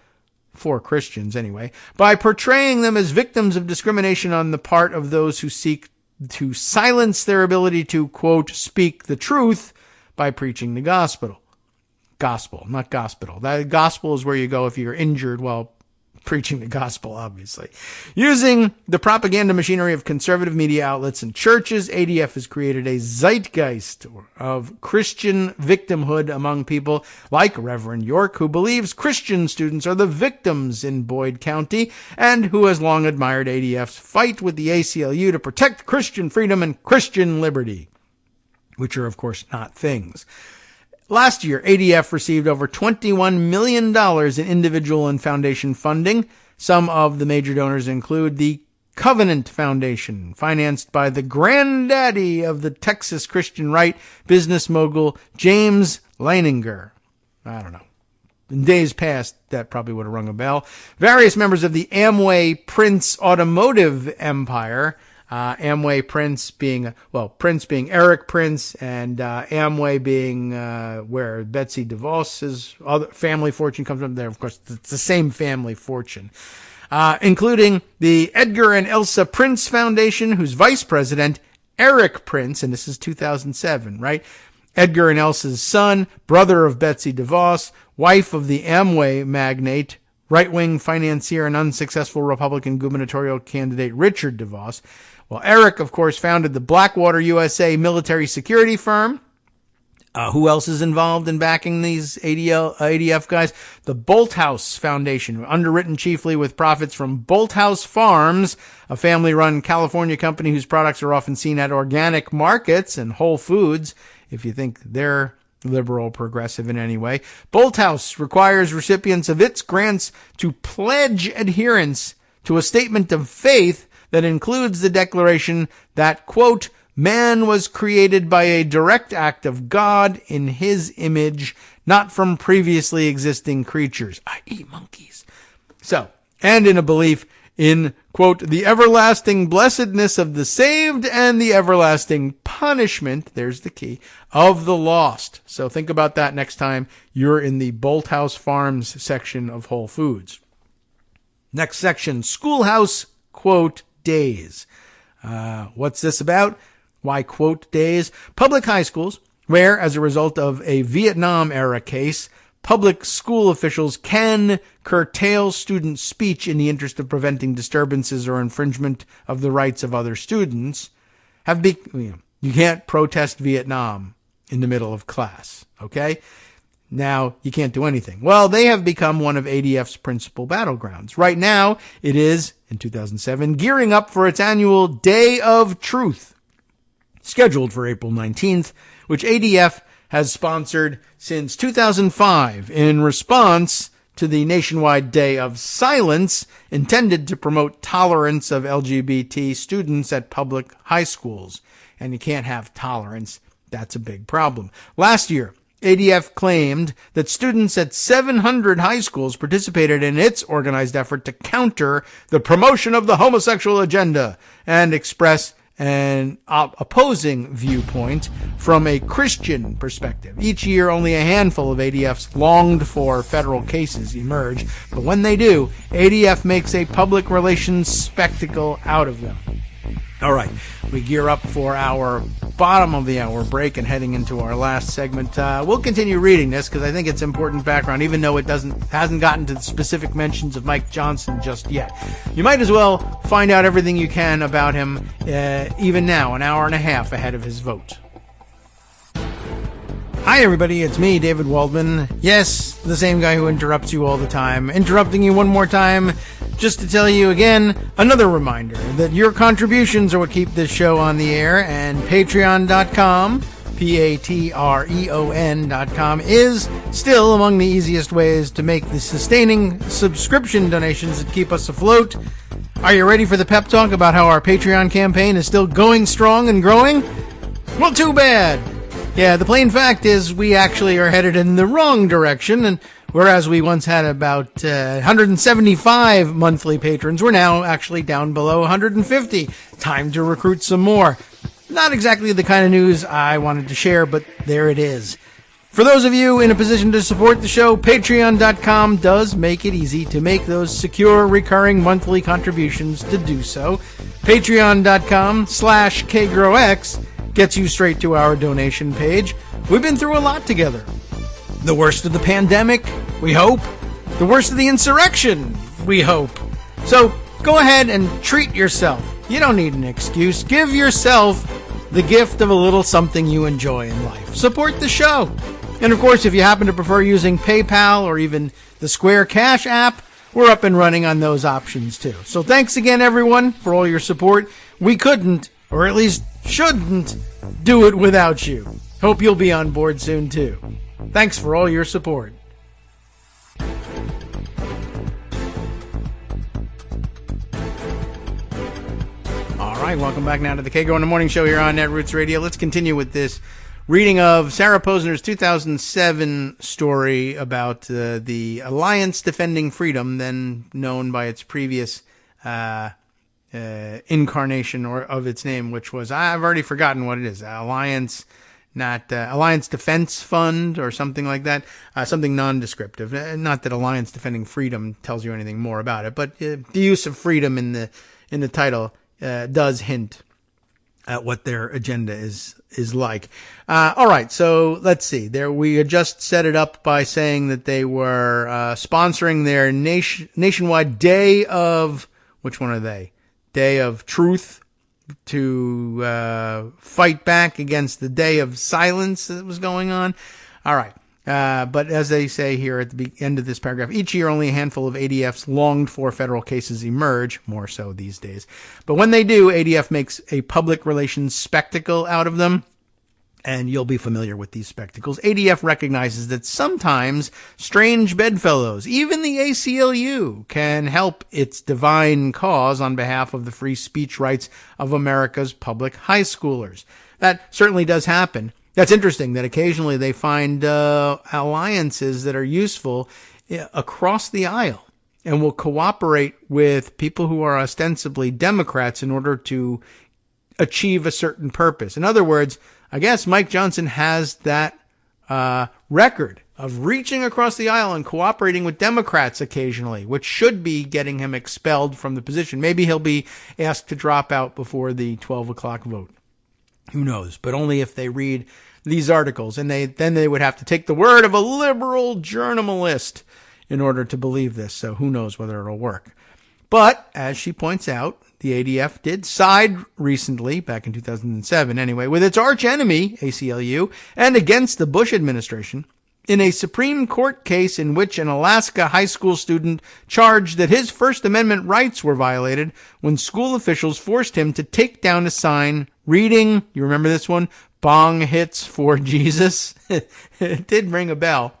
for Christians anyway, by portraying them as victims of discrimination on the part of those who seek to silence their ability to, quote, speak the truth by preaching the gospel. Gospel, not gospel. That gospel is where you go if you're injured while preaching the gospel, obviously. Using the propaganda machinery of conservative media outlets and churches, ADF has created a zeitgeist of Christian victimhood among people like Reverend York, who believes Christian students are the victims in Boyd County and who has long admired ADF's fight with the ACLU to protect Christian freedom and Christian liberty, which are, of course, not things. Last year, ADF received over $21 million in individual and foundation funding. Some of the major donors include the Covenant Foundation, financed by the granddaddy of the Texas Christian right, business mogul James Leininger. I don't know. In days past, that probably would have rung a bell. Various members of the Amway Prince automotive empire, Amway Prince being Eric Prince, and Amway being where Betsy DeVos's other family fortune comes from. There, of course, it's the same family fortune, including the Edgar and Elsa Prince Foundation, whose vice president, Eric Prince, and this is 2007, right? Edgar and Elsa's son, brother of Betsy DeVos, wife of the Amway magnate, right-wing financier and unsuccessful Republican gubernatorial candidate Richard DeVos. Well, Eric, of course, founded the Blackwater USA military security firm. Who else is involved in backing these ADF guys? The Bolthouse Foundation, underwritten chiefly with profits from Bolthouse Farms, a family-run California company whose products are often seen at organic markets and Whole Foods, if you think they're liberal, progressive in any way. Bolthouse requires recipients of its grants to pledge adherence to a statement of faith that includes the declaration that, quote, man was created by a direct act of God in his image, not from previously existing creatures, i.e. monkeys. So, and in a belief in, quote, the everlasting blessedness of the saved and the everlasting punishment, there's the key, of the lost. So think about that next time you're in the Bolthouse Farms section of Whole Foods. Next section, Schoolhouse, quote, days. What's this about? Why quote days? Public high schools, where, as a result of a Vietnam-era case, public school officials can curtail student speech in the interest of preventing disturbances or infringement of the rights of other students. You can't protest Vietnam in the middle of class, okay? Now, you can't do anything. Well, they have become one of ADF's principal battlegrounds. Right now, it is, in 2007, gearing up for its annual Day of Truth, scheduled for April 19th, which ADF has sponsored since 2005 in response to the nationwide Day of Silence intended to promote tolerance of LGBT students at public high schools. And you can't have tolerance. That's a big problem. Last year, ADF claimed that students at 700 high schools participated in its organized effort to counter the promotion of the homosexual agenda and express an opposing viewpoint from a Christian perspective. Each year, only a handful of ADF's longed-for federal cases emerge, but when they do, ADF makes a public relations spectacle out of them. All right, we gear up for our bottom of the hour break and heading into our last segment. We'll continue reading this because I think it's important background, even though it hasn't gotten to the specific mentions of Mike Johnson just yet. You might as well find out everything you can about him, even now, an hour and a half ahead of his vote. Hi, everybody. It's me, David Waldman. Yes, the same guy who interrupts you all the time. Interrupting you one more time just to tell you again, another reminder that your contributions are what keep this show on the air, and Patreon.com, Patreon.com, is still among the easiest ways to make the sustaining subscription donations that keep us afloat. Are you ready for the pep talk about how our Patreon campaign is still going strong and growing? Well, too bad. Yeah, the plain fact is we actually are headed in the wrong direction, and whereas we once had about 175 monthly patrons, we're now actually down below 150. Time to recruit some more. Not exactly the kind of news I wanted to share, but there it is. For those of you in a position to support the show, Patreon.com does make it easy to make those secure, recurring monthly contributions to do so. Patreon.com/KagroX gets you straight to our donation page. We've been through a lot together. The worst of the pandemic, we hope. The worst of the insurrection, we hope. So go ahead and treat yourself. You don't need an excuse. Give yourself the gift of a little something you enjoy in life. Support the show. And of course, if you happen to prefer using PayPal or even the Square Cash app, we're up and running on those options too. So thanks again, everyone, for all your support. We couldn't, or at least shouldn't, do it without you. Hope you'll be on board soon too. Thanks for all your support. All right, welcome back now to the Kagro in the Morning Show here on Netroots Radio. Let's continue with this reading of Sarah Posner's 2007 story about the Alliance Defending Freedom, then known by its previous incarnation or of its name, which was, I've already forgotten what it is, Alliance Defense Fund or something like that, something nondescriptive. Not that Alliance Defending Freedom tells you anything more about it, but the use of freedom in the title does hint at what their agenda is like. All right, so let's see. We had just set it up by saying that they were sponsoring their nationwide Day of, which one are they? Day of Truth, to fight back against the Day of Silence that was going on. All right. But as they say here at the end of this paragraph, each year only a handful of ADF's longed-for federal cases emerge, more so these days. But when they do, ADF makes a public relations spectacle out of them. And you'll be familiar with these spectacles. ADF recognizes that sometimes strange bedfellows, even the ACLU, can help its divine cause on behalf of the free speech rights of America's public high schoolers. That certainly does happen. That's interesting that occasionally they find alliances that are useful across the aisle and will cooperate with people who are ostensibly Democrats in order to achieve a certain purpose. In other words, I guess Mike Johnson has that record of reaching across the aisle and cooperating with Democrats occasionally, which should be getting him expelled from the position. Maybe he'll be asked to drop out before the 12 o'clock vote. Who knows? But only if they read these articles, and then they would have to take the word of a liberal journalist in order to believe this. So who knows whether it'll work. But as she points out, the ADF did side recently, back in 2007 anyway, with its arch enemy, ACLU, and against the Bush administration in a Supreme Court case in which an Alaska high school student charged that his First Amendment rights were violated when school officials forced him to take down a sign reading, you remember this one, "Bong hits for Jesus." It did ring a bell.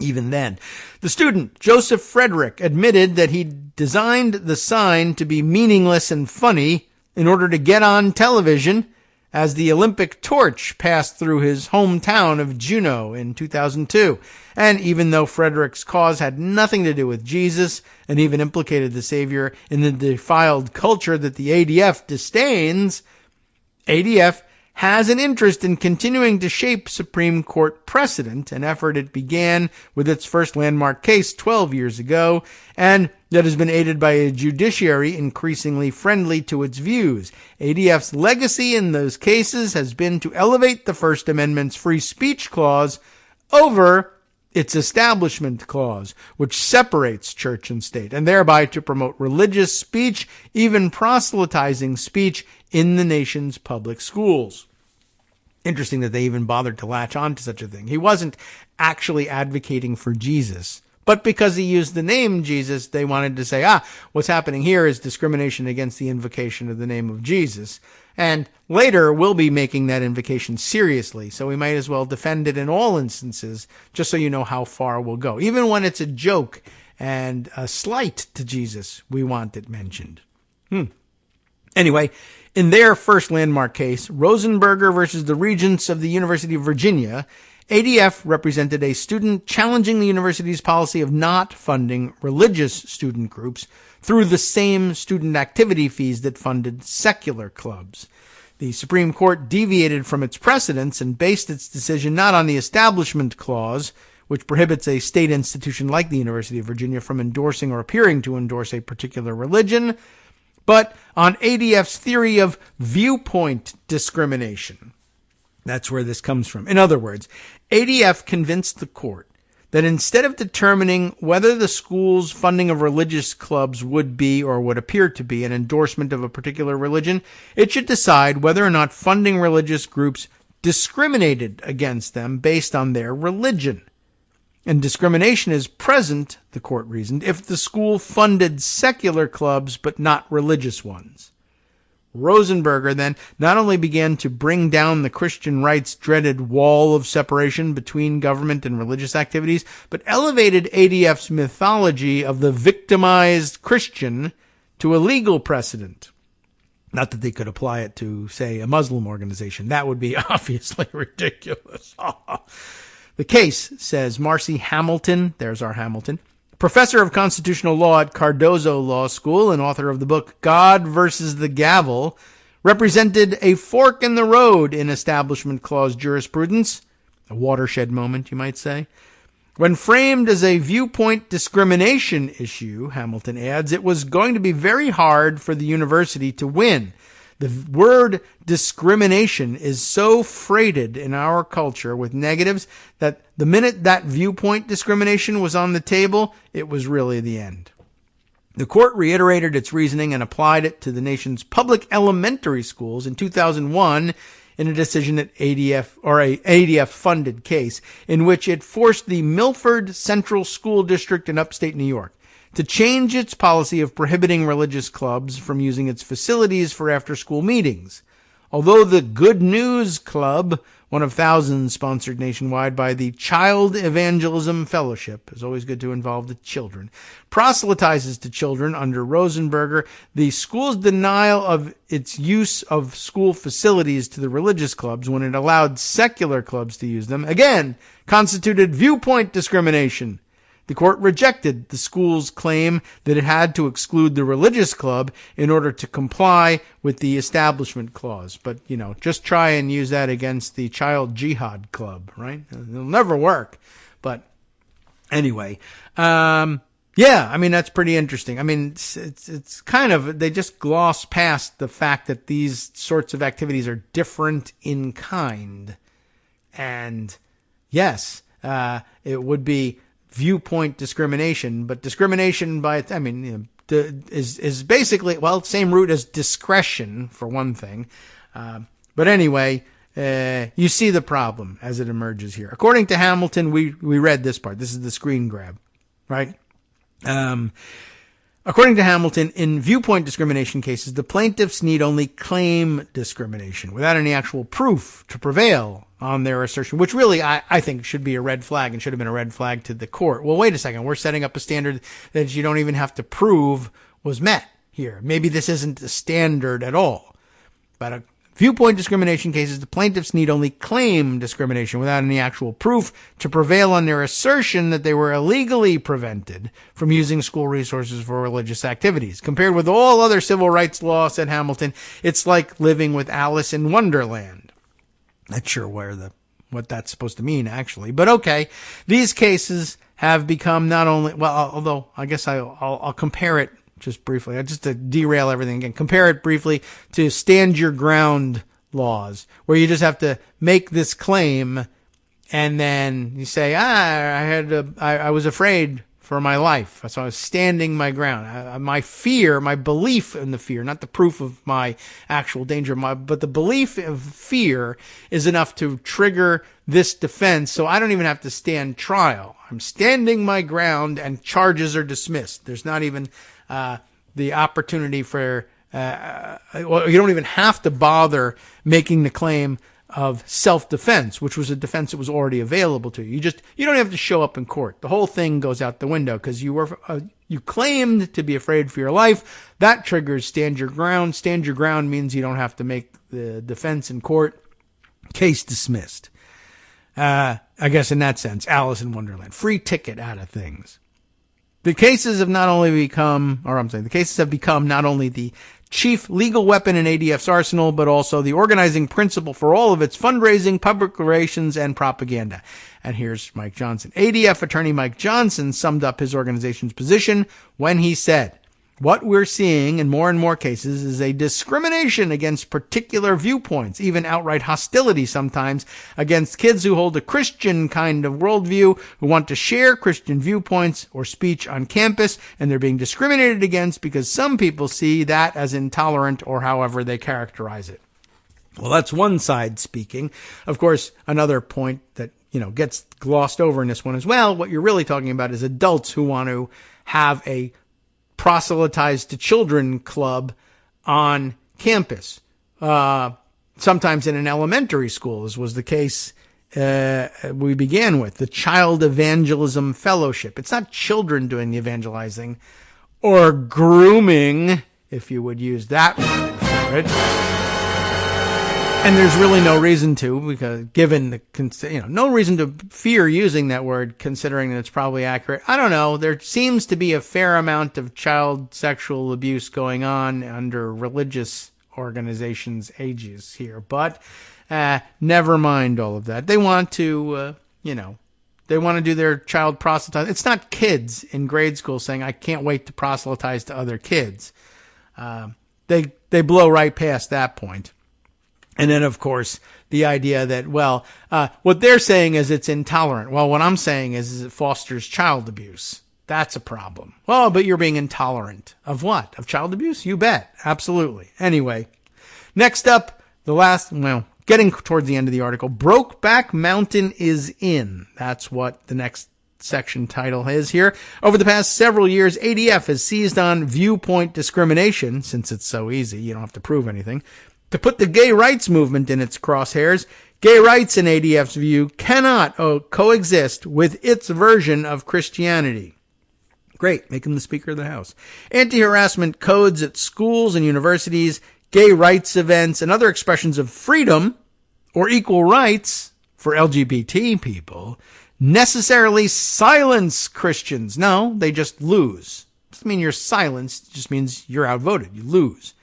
Even then, the student, Joseph Frederick, admitted that he designed the sign to be meaningless and funny in order to get on television as the Olympic torch passed through his hometown of Juneau in 2002. And even though Frederick's cause had nothing to do with Jesus and even implicated the Savior in the defiled culture that the ADF disdains, ADF has an interest in continuing to shape Supreme Court precedent, an effort it began with its first landmark case 12 years ago, and that has been aided by a judiciary increasingly friendly to its views. ADF's legacy in those cases has been to elevate the First Amendment's free speech clause over its establishment clause, which separates church and state, and thereby to promote religious speech, even proselytizing speech, in the nation's public schools. Interesting that they even bothered to latch on to such a thing. He wasn't actually advocating for Jesus, but because he used the name Jesus, they wanted to say, what's happening here is discrimination against the invocation of the name of Jesus. And later, we'll be making that invocation seriously, so we might as well defend it in all instances, just so you know how far we'll go. Even when it's a joke and a slight to Jesus, we want it mentioned. Anyway, in their first landmark case, Rosenberger versus the Regents of the University of Virginia, ADF represented a student challenging the university's policy of not funding religious student groups through the same student activity fees that funded secular clubs. The Supreme Court deviated from its precedents and based its decision not on the Establishment Clause, which prohibits a state institution like the University of Virginia from endorsing or appearing to endorse a particular religion, but on ADF's theory of viewpoint discrimination. That's where this comes from. In other words, ADF convinced the court that instead of determining whether the school's funding of religious clubs would be or would appear to be an endorsement of a particular religion, it should decide whether or not funding religious groups discriminated against them based on their religion. And discrimination is present, the court reasoned, if the school funded secular clubs but not religious ones. Rosenberger then not only began to bring down the Christian right's dreaded wall of separation between government and religious activities, but elevated ADF's mythology of the victimized Christian to a legal precedent. Not that they could apply it to, say, a Muslim organization. That would be obviously ridiculous. The case, says Marcy Hamilton, there's our Hamilton, professor of constitutional law at Cardozo Law School and author of the book God versus the Gavel, represented a fork in the road in Establishment Clause jurisprudence, a watershed moment, you might say. When framed as a viewpoint discrimination issue, Hamilton adds, it was going to be very hard for the university to win. The word discrimination is so freighted in our culture with negatives that the minute that viewpoint discrimination was on the table, it was really the end. The court reiterated its reasoning and applied it to the nation's public elementary schools in 2001 in a decision at ADF-funded case in which it forced the Milford Central School District in upstate New York to change its policy of prohibiting religious clubs from using its facilities for after-school meetings. Although the Good News Club, one of thousands sponsored nationwide by the Child Evangelism Fellowship, is always good to involve the children, proselytizes to children under Rosenberger, the school's denial of its use of school facilities to the religious clubs when it allowed secular clubs to use them, again, constituted viewpoint discrimination. The court rejected the school's claim that it had to exclude the religious club in order to comply with the Establishment Clause. But, just try and use that against the Child Jihad Club, right? It'll never work. But anyway, Yeah, I mean, that's pretty interesting. I mean, it's kind of, they just gloss past the fact that these sorts of activities are different in kind. And yes, it would be viewpoint discrimination, but discrimination by, I mean, you know, is basically, well, same root as discretion for one thing. But anyway, you see the problem as it emerges here. According to Hamilton, we read this part. This is the screen grab, right? According to Hamilton, in viewpoint discrimination cases, the plaintiffs need only claim discrimination without any actual proof to prevail on their assertion, which really I think should be a red flag and should have been a red flag to the court. Well, wait a second. We're setting up a standard that you don't even have to prove was met here. Maybe this isn't the standard at all. But viewpoint discrimination cases, the plaintiffs need only claim discrimination without any actual proof to prevail on their assertion that they were illegally prevented from using school resources for religious activities. Compared with all other civil rights law, said Hamilton, it's like living with Alice in Wonderland. Not sure what that's supposed to mean, actually. But okay, these cases have become not only, well, although I guess I'll compare it just briefly, just to derail everything again, compare it briefly to stand your ground laws, where you just have to make this claim and then you say, I was afraid for my life. So I was standing my ground. My fear, my belief in the fear, not the proof of my actual danger, but the belief of fear is enough to trigger this defense. So I don't even have to stand trial. I'm standing my ground and charges are dismissed. There's not even the opportunity for, well, you don't even have to bother making the claim of self-defense, which was a defense that was already available to you. You don't have to show up in court. The whole thing goes out the window because you claimed to be afraid for your life. That triggers stand your ground. Stand your ground means you don't have to make the defense in court. Case dismissed. I guess in that sense, Alice in Wonderland. Free ticket out of things. The cases have become not only the chief legal weapon in ADF's arsenal, but also the organizing principle for all of its fundraising, public relations, and propaganda. And here's Mike Johnson. ADF attorney Mike Johnson summed up his organization's position when he said, what we're seeing in more cases is a discrimination against particular viewpoints, even outright hostility sometimes against kids who hold a Christian kind of worldview, who want to share Christian viewpoints or speech on campus, and they're being discriminated against because some people see that as intolerant or however they characterize it. Well, that's one side speaking. Of course, another point that, gets glossed over in this one as well, what you're really talking about is adults who want to have a proselytized to children club on campus, sometimes in an elementary school, as was the case we began with, the Child Evangelism Fellowship. It's not children doing the evangelizing or grooming, if you would use that word for it. And there's really no reason to, because given the, no reason to fear using that word, considering that it's probably accurate. I don't know. There seems to be a fair amount of child sexual abuse going on under religious organizations' aegis here, but never mind all of that. They want to, they want to do their child proselytize. It's not kids in grade school saying, I can't wait to proselytize to other kids. They blow right past that point. And then, of course, the idea that, what they're saying is it's intolerant. Well, what I'm saying is it fosters child abuse. That's a problem. Well, but you're being intolerant. Of what? Of child abuse? You bet. Absolutely. Anyway, next up, getting towards the end of the article, Brokeback Mountain is in. That's what the next section title is here. Over the past several years, ADF has seized on viewpoint discrimination, since it's so easy, you don't have to prove anything, to put the gay rights movement in its crosshairs. Gay rights, in ADF's view, cannot coexist with its version of Christianity. Great, make him the Speaker of the House. Anti-harassment codes at schools and universities, gay rights events, and other expressions of freedom or equal rights for LGBT people necessarily silence Christians. No, they just lose. Doesn't mean you're silenced, it just means you're outvoted. You lose.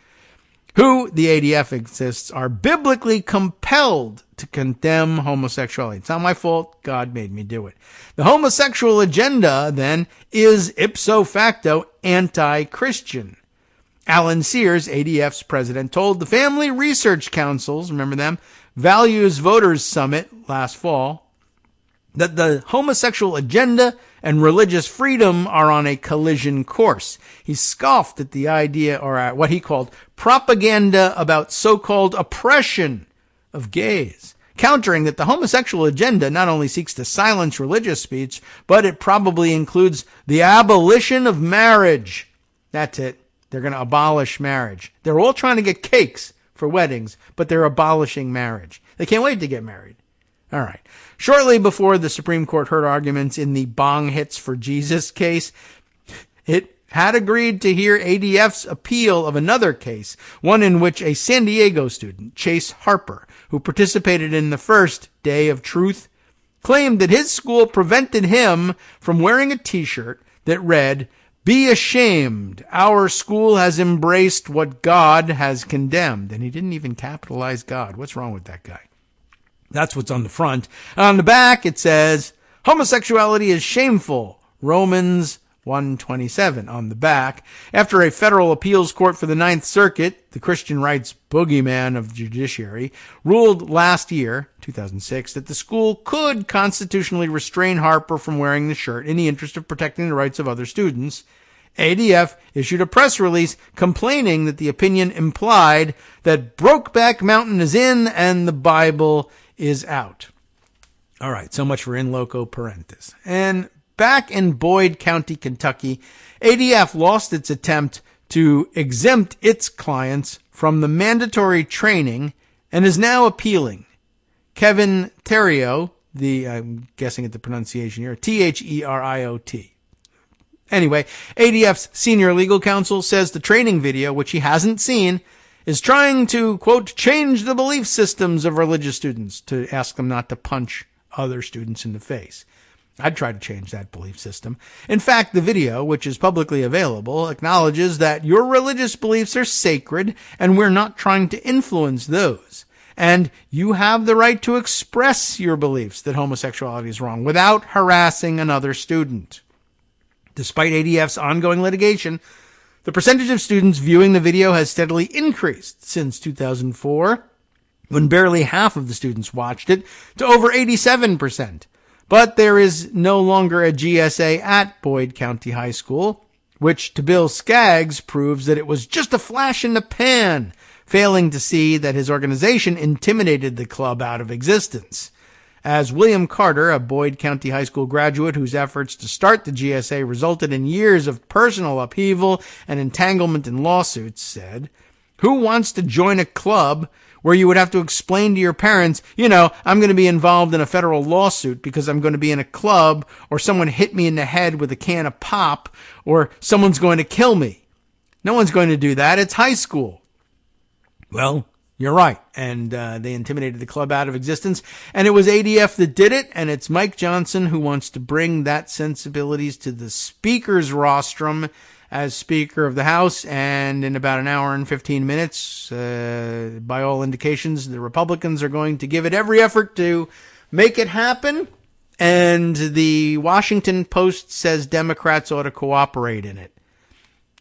who, the ADF insists, are biblically compelled to condemn homosexuality. It's not my fault. God made me do it. The homosexual agenda, then, is ipso facto anti-Christian. Alan Sears, ADF's president, told the Family Research Council's, remember them, Values Voters Summit last fall, that the homosexual agenda and religious freedom are on a collision course. He scoffed at the idea, or at what he called propaganda about so-called oppression of gays, countering that the homosexual agenda not only seeks to silence religious speech, but it probably includes the abolition of marriage. That's it. They're going to abolish marriage. They're all trying to get cakes for weddings, but they're abolishing marriage. They can't wait to get married. All right. Shortly before the Supreme Court heard arguments in the Bong Hits for Jesus case, it had agreed to hear ADF's appeal of another case, one in which a San Diego student, Chase Harper, who participated in the first Day of Truth, claimed that his school prevented him from wearing a T-shirt that read, "Be ashamed, our school has embraced what God has condemned." And he didn't even capitalize God. What's wrong with that guy? That's what's on the front. On the back, it says, homosexuality is shameful. Romans 1:27 on the back. After a federal appeals court for the Ninth Circuit, the Christian rights boogeyman of the judiciary, ruled last year, 2006, that the school could constitutionally restrain Harper from wearing the shirt in the interest of protecting the rights of other students, ADF issued a press release complaining that the opinion implied that Brokeback Mountain is in and the Bible is out. All right, so much for in loco parentis. And back in Boyd County, Kentucky, ADF lost its attempt to exempt its clients from the mandatory training and is now appealing. Kevin Theriot, I'm guessing at the pronunciation here, Theriot. Anyway, ADF's senior legal counsel says the training video, which he hasn't seen, is trying to, quote, change the belief systems of religious students, to ask them not to punch other students in the face. I'd try to change that belief system. In fact, the video, which is publicly available, acknowledges that your religious beliefs are sacred and we're not trying to influence those. And you have the right to express your beliefs that homosexuality is wrong without harassing another student. Despite ADF's ongoing litigation, the percentage of students viewing the video has steadily increased since 2004, when barely half of the students watched it, to over 87%. But there is no longer a GSA at Boyd County High School, which to Bill Skaggs proves that it was just a flash in the pan, failing to see that his organization intimidated the club out of existence. As William Carter, a Boyd County High School graduate whose efforts to start the GSA resulted in years of personal upheaval and entanglement in lawsuits, said, "Who wants to join a club where you would have to explain to your parents, I'm going to be involved in a federal lawsuit because I'm going to be in a club, or someone hit me in the head with a can of pop, or someone's going to kill me? No one's going to do that. It's high school." Well, you're right. And they intimidated the club out of existence. And it was ADF that did it. And it's Mike Johnson who wants to bring that sensibilities to the speaker's rostrum as Speaker of the House. And in about an hour and 15 minutes, by all indications, the Republicans are going to give it every effort to make it happen. And the Washington Post says Democrats ought to cooperate in it.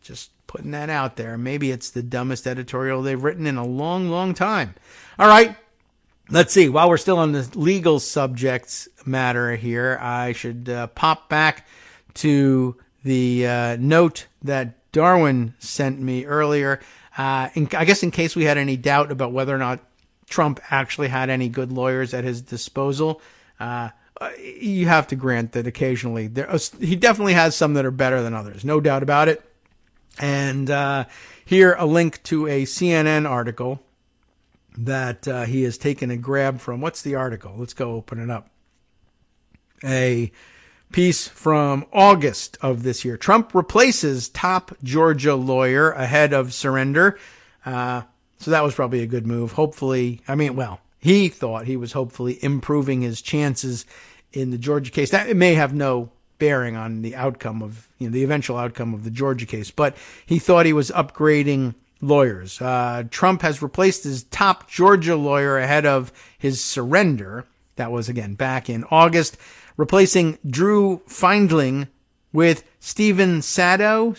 Just putting that out there. Maybe it's the dumbest editorial they've written in a long, long time. All right. Let's see. While we're still on the legal subjects matter here, I should pop back to the note that Darwin sent me earlier. I guess in case we had any doubt about whether or not Trump actually had any good lawyers at his disposal, you have to grant that occasionally he definitely has some that are better than others. No doubt about it. And here a link to a CNN article that he has taken a grab from. What's the article? Let's go open it up. A piece from August of this year. Trump replaces top Georgia lawyer ahead of surrender. So that was probably a good move. Hopefully, he thought he was hopefully improving his chances in the Georgia case. That it may have no bearing on the outcome of, the eventual outcome of the Georgia case, but he thought he was upgrading lawyers. Trump has replaced his top Georgia lawyer ahead of his surrender. That was, again, back in August, replacing Drew Findling with Stephen Sadow,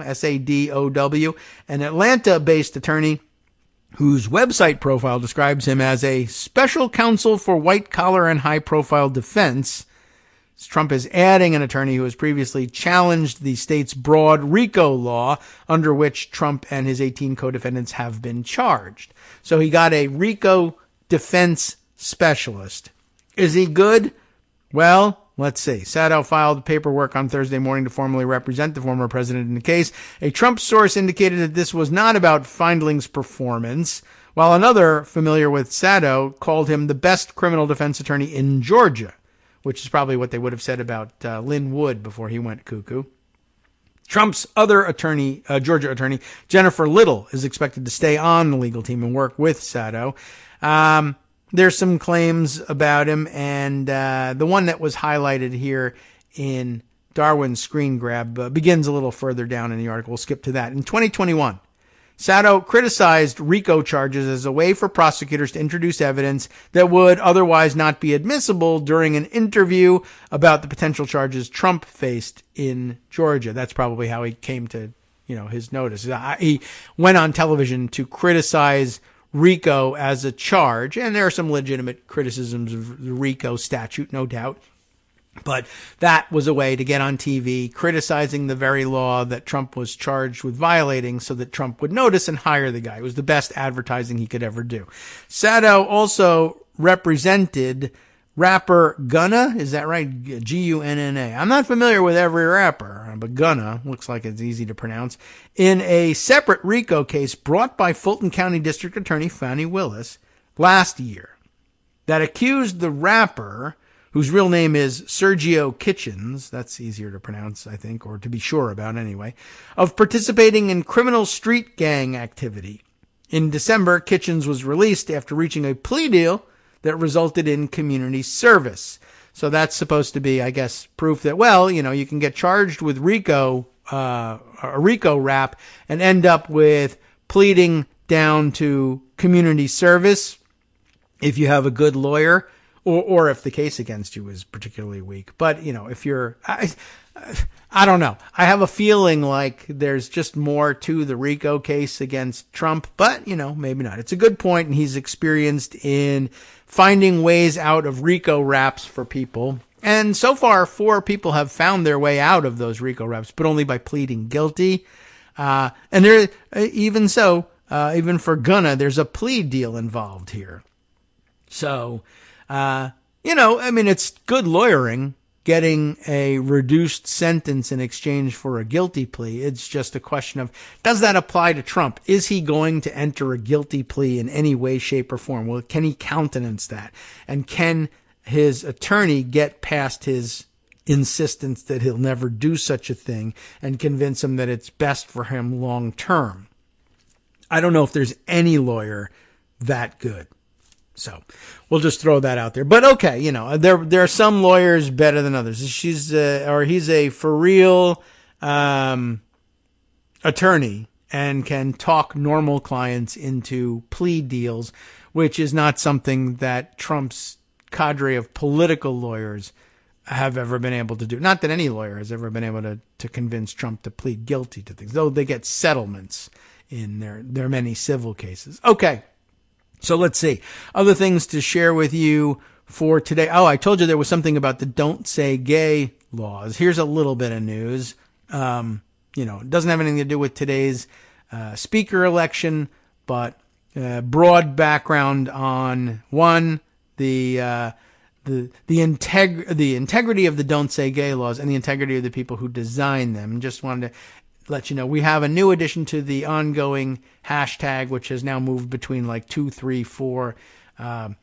S-A-D-O-W, an Atlanta-based attorney whose website profile describes him as a special counsel for white-collar and high-profile defense. Trump is adding an attorney who has previously challenged the state's broad RICO law, under which Trump and his 18 co-defendants have been charged. So he got a RICO defense specialist. Is he good? Well, let's see. Sadow filed paperwork on Thursday morning to formally represent the former president in the case. A Trump source indicated that this was not about Findling's performance, while another familiar with Sadow called him the best criminal defense attorney in Georgia, which is probably what they would have said about Lynn Wood before he went cuckoo. Trump's other attorney, Georgia attorney, Jennifer Little, is expected to stay on the legal team and work with Sadow. There's some claims about him, and the one that was highlighted here in Darwin's screen grab begins a little further down in the article. We'll skip to that. In 2021, Sadow criticized RICO charges as a way for prosecutors to introduce evidence that would otherwise not be admissible during an interview about the potential charges Trump faced in Georgia. That's probably how he came to, his notice. He went on television to criticize RICO as a charge, and there are some legitimate criticisms of the RICO statute, no doubt. But that was a way to get on TV criticizing the very law that Trump was charged with violating so that Trump would notice and hire the guy. It was the best advertising he could ever do. Sadow also represented rapper Gunna. Is that right? Gunna. I'm not familiar with every rapper, but Gunna looks like it's easy to pronounce. In a separate RICO case brought by Fulton County District Attorney Fani Willis last year that accused the rapper, whose real name is Sergio Kitchens, that's easier to pronounce, I think, or to be sure about anyway, of participating in criminal street gang activity. In December, Kitchens was released after reaching a plea deal that resulted in community service. So that's supposed to be, I guess, proof that, you can get charged with RICO, a RICO rap, and end up with pleading down to community service if you have a good lawyer. Or if the case against you is particularly weak. But, if you're, I don't know. I have a feeling like there's just more to the RICO case against Trump, but, maybe not. It's a good point, and he's experienced in finding ways out of RICO raps for people. And so far, 4 people have found their way out of those RICO raps, but only by pleading guilty. And there, even so, even for Gunna, there's a plea deal involved here. So, it's good lawyering, getting a reduced sentence in exchange for a guilty plea. It's just a question of, does that apply to Trump? Is he going to enter a guilty plea in any way, shape, or form? Well, can he countenance that? And can his attorney get past his insistence that he'll never do such a thing and convince him that it's best for him long term? I don't know if there's any lawyer that good. So we'll just throw that out there. But okay, there are some lawyers better than others. He's a for real attorney and can talk normal clients into plea deals, which is not something that Trump's cadre of political lawyers have ever been able to do. Not that any lawyer has ever been able to convince Trump to plead guilty to things, though they get settlements in their many civil cases. Okay. So let's see. Other things to share with you for today. Oh, I told you there was something about the Don't Say Gay laws. Here's a little bit of news. It doesn't have anything to do with today's speaker election, but broad background on one, the integrity of the Don't Say Gay laws and the integrity of the people who design them. Just wanted to let you know we have a new addition to the ongoing hashtag, which has now moved between 2, 3, 4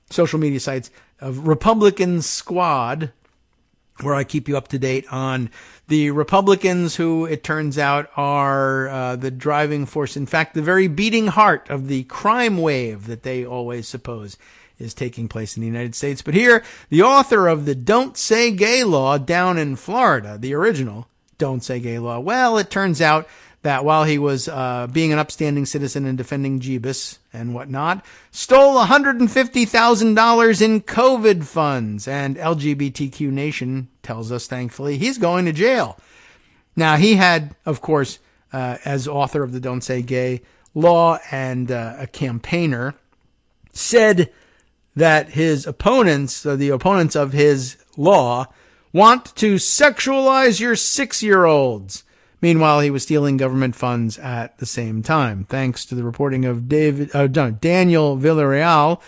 social media sites of Republican Squad, where I keep you up to date on the Republicans who, it turns out, are the driving force. In fact, the very beating heart of the crime wave that they always suppose is taking place in the United States. But here, the author of the Don't Say Gay law down in Florida, the original Don't Say Gay law. Well, it turns out that while he was being an upstanding citizen and defending Jeebus and whatnot, stole $150,000 in COVID funds. And LGBTQ Nation tells us, thankfully, he's going to jail. Now, he had, of course, as author of the Don't Say Gay law and a campaigner, said that his opponents, the opponents of his law, want to sexualize your 6-year-olds. Meanwhile, he was stealing government funds at the same time. Thanks to the reporting of Daniel Villarreal,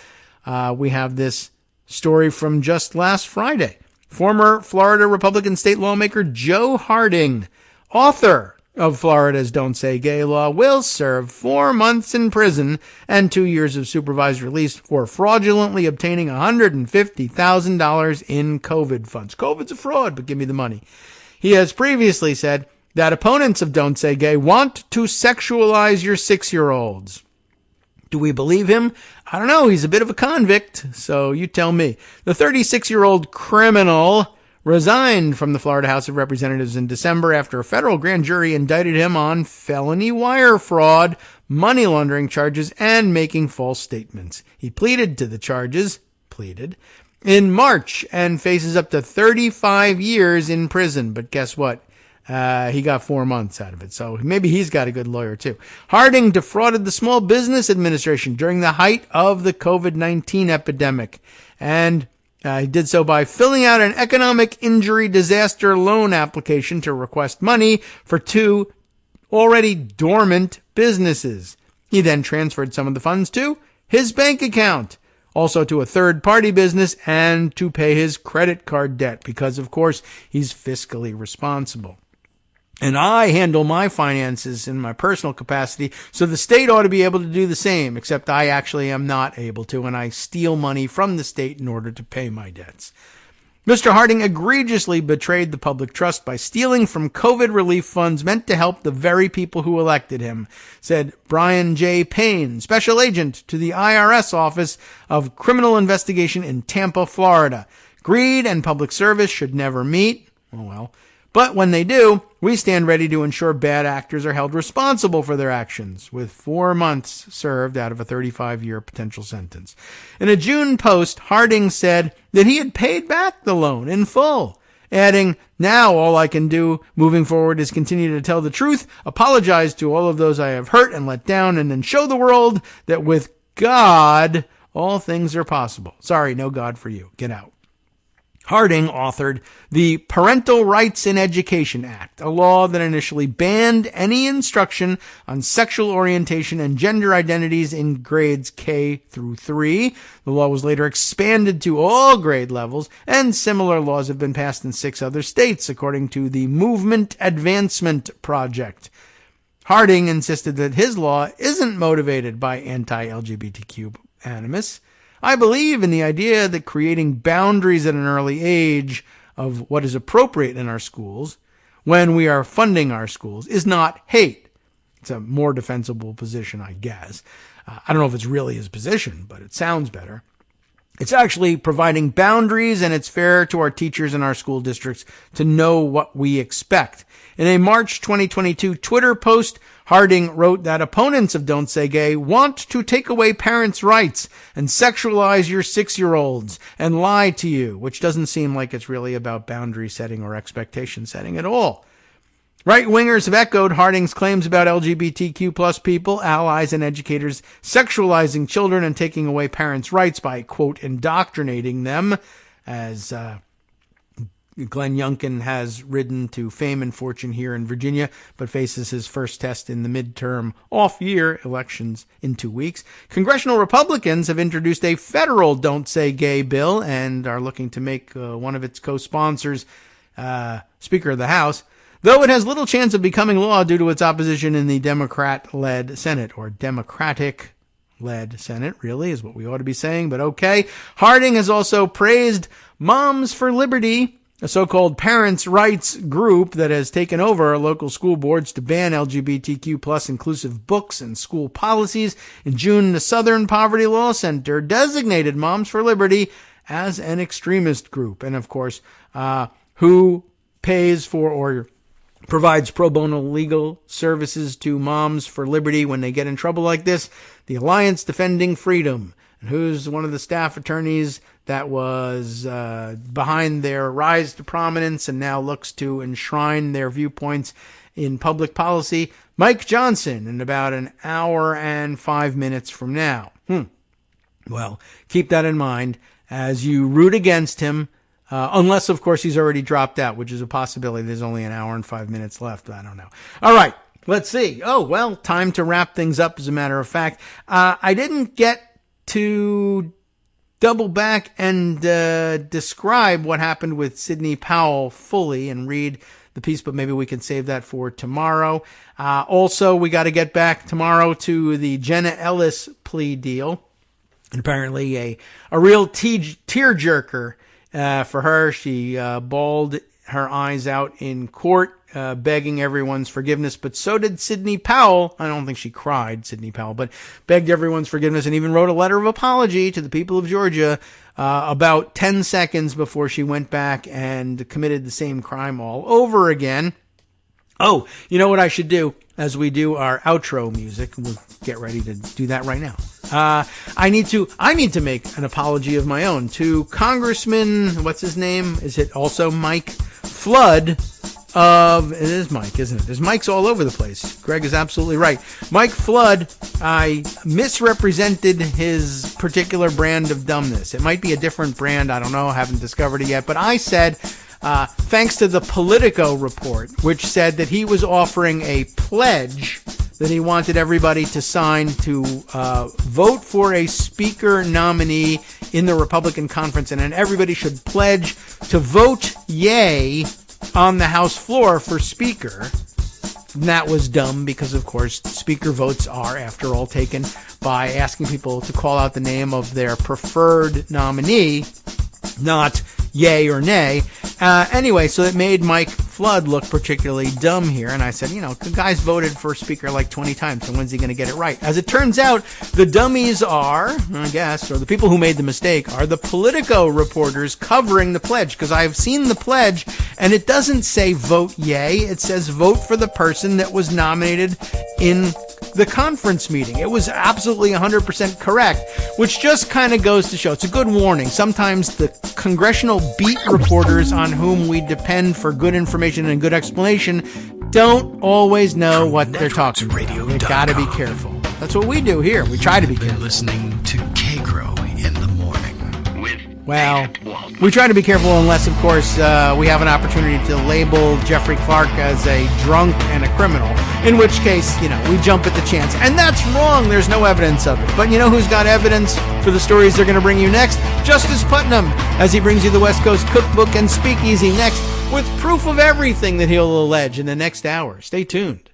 we have this story from just last Friday. Former Florida Republican state lawmaker Joe Harding, author of Florida's Don't Say Gay law, will serve 4 months in prison and 2 years of supervised release for fraudulently obtaining $150,000 in COVID funds. COVID's a fraud, but give me the money. He has previously said that opponents of Don't Say Gay want to sexualize your 6-year-olds. Do we believe him? I don't know. He's a bit of a convict, so you tell me. The 36-year-old criminal resigned from the Florida House of Representatives in December after a federal grand jury indicted him on felony wire fraud, money laundering charges, and making false statements. He pleaded to the charges, in March and faces up to 35 years in prison. But guess what? He got 4 months out of it, so maybe he's got a good lawyer too. Harding defrauded the Small Business Administration during the height of the COVID-19 epidemic, and he did so by filling out an economic injury disaster loan application to request money for 2 already dormant businesses. He then transferred some of the funds to his bank account, also to a third-party business, and to pay his credit card debt because, of course, he's fiscally responsible. And I handle my finances in my personal capacity, so the state ought to be able to do the same, except I actually am not able to, and I steal money from the state in order to pay my debts. Mr. Harding egregiously betrayed the public trust by stealing from COVID relief funds meant to help the very people who elected him, said Brian J. Payne, special agent to the IRS Office of Criminal Investigation in Tampa, Florida. Greed and public service should never meet. Oh well. But when they do, we stand ready to ensure bad actors are held responsible for their actions, with 4 months served out of a 35-year potential sentence. In a June post, Harding said that he had paid back the loan in full, adding, "Now all I can do moving forward is continue to tell the truth, apologize to all of those I have hurt and let down, and then show the world that with God, all things are possible." Sorry, no God for you. Get out. Harding authored the Parental Rights in Education Act, a law that initially banned any instruction on sexual orientation and gender identities in grades K through 3. The law was later expanded to all grade levels, and similar laws have been passed in 6 other states, according to the Movement Advancement Project. Harding insisted that his law isn't motivated by anti-LGBTQ animus. "I believe in the idea that creating boundaries at an early age of what is appropriate in our schools when we are funding our schools is not hate." It's a more defensible position, I guess. I don't know if it's really his position, but it sounds better. It's actually providing boundaries, and it's fair to our teachers and our school districts to know what we expect. In a March 2022 Twitter post, Harding wrote that opponents of Don't Say Gay want to take away parents' rights and sexualize your 6-year-olds and lie to you, which doesn't seem like it's really about boundary setting or expectation setting at all. Right-wingers have echoed Harding's claims about LGBTQ plus people, allies, and educators sexualizing children and taking away parents' rights by, quote, indoctrinating them, as Glenn Youngkin has ridden to fame and fortune here in Virginia, but faces his first test in the midterm off-year elections in 2 weeks. Congressional Republicans have introduced a federal Don't Say Gay bill and are looking to make one of its co-sponsors Speaker of the House, though it has little chance of becoming law due to its opposition in the Democrat-led Senate, or Democratic-led Senate, really, is what we ought to be saying, but okay. Harding has also praised Moms for Liberty, a so-called parents' rights group that has taken over local school boards to ban LGBTQ plus inclusive books and school policies. In June, the Southern Poverty Law Center designated Moms for Liberty as an extremist group. And of course, who pays for or provides pro bono legal services to moms for liberty when they get in trouble like this. The Alliance Defending Freedom. And who's one of the staff attorneys that was behind their rise to prominence and now looks to enshrine their viewpoints in public policy? Mike Johnson, in about an hour and 5 minutes from now. Well, keep that in mind as you root against him, unless, of course, he's already dropped out, which is a possibility. There's only an hour and 5 minutes left. I don't know. All right, let's see. Oh, well, time to wrap things up, as a matter of fact. I didn't get to double back and describe what happened with Sidney Powell fully and read the piece, but maybe we can save that for tomorrow. Also, we got to get back tomorrow to the Jenna Ellis plea deal. And apparently a real tearjerker for her. She bawled her eyes out in court, begging everyone's forgiveness. But so did Sidney Powell. I don't think she cried, Sidney Powell, but begged everyone's forgiveness and even wrote a letter of apology to the people of Georgia about 10 seconds before she went back and committed the same crime all over again. Oh, you know what I should do as we do our outro music? We'll get ready to do that right now. I need to make an apology of my own to Congressman, what's his name? Is it also Mike Flood it is Mike, isn't it? There's Mikes all over the place. Greg is absolutely right. Mike Flood, I misrepresented his particular brand of dumbness. It might be a different brand. I don't know. I haven't discovered it yet. But I said, thanks to the Politico report, which said that he was offering a pledge that he wanted everybody to sign to vote for a speaker nominee in the Republican conference, and then everybody should pledge to vote yay on the House floor for speaker. And that was dumb because, of course, speaker votes are, after all, taken by asking people to call out the name of their preferred nominee, not yay or nay. Anyway, so it made Mike Flood look particularly dumb here. And I said, the guy's voted for speaker like 20 times, so when's he going to get it right? As it turns out, the dummies are, I guess, or the people who made the mistake are the Politico reporters covering the pledge. Because I've seen the pledge, and it doesn't say vote yay. It says vote for the person that was nominated in the conference meeting. It was absolutely 100% correct, which just kind of goes to show, it's a good warning. Sometimes the congressional beat reporters on whom we depend for good information and good explanation don't always know what they're talking about. You gotta be careful. That's what we do here. We try to be careful. Listening to Kagro in the morning. Well, we try to be careful unless, of course, we have an opportunity to label Jeffrey Clark as a drunk and a criminal, in which case, we jump at the chance. And that's wrong. There's no evidence of it. But you know who's got evidence for the stories they're going to bring you next? Justice Putnam, as he brings you the West Coast Cookbook and Speakeasy next, with proof of everything that he'll allege in the next hour. Stay tuned.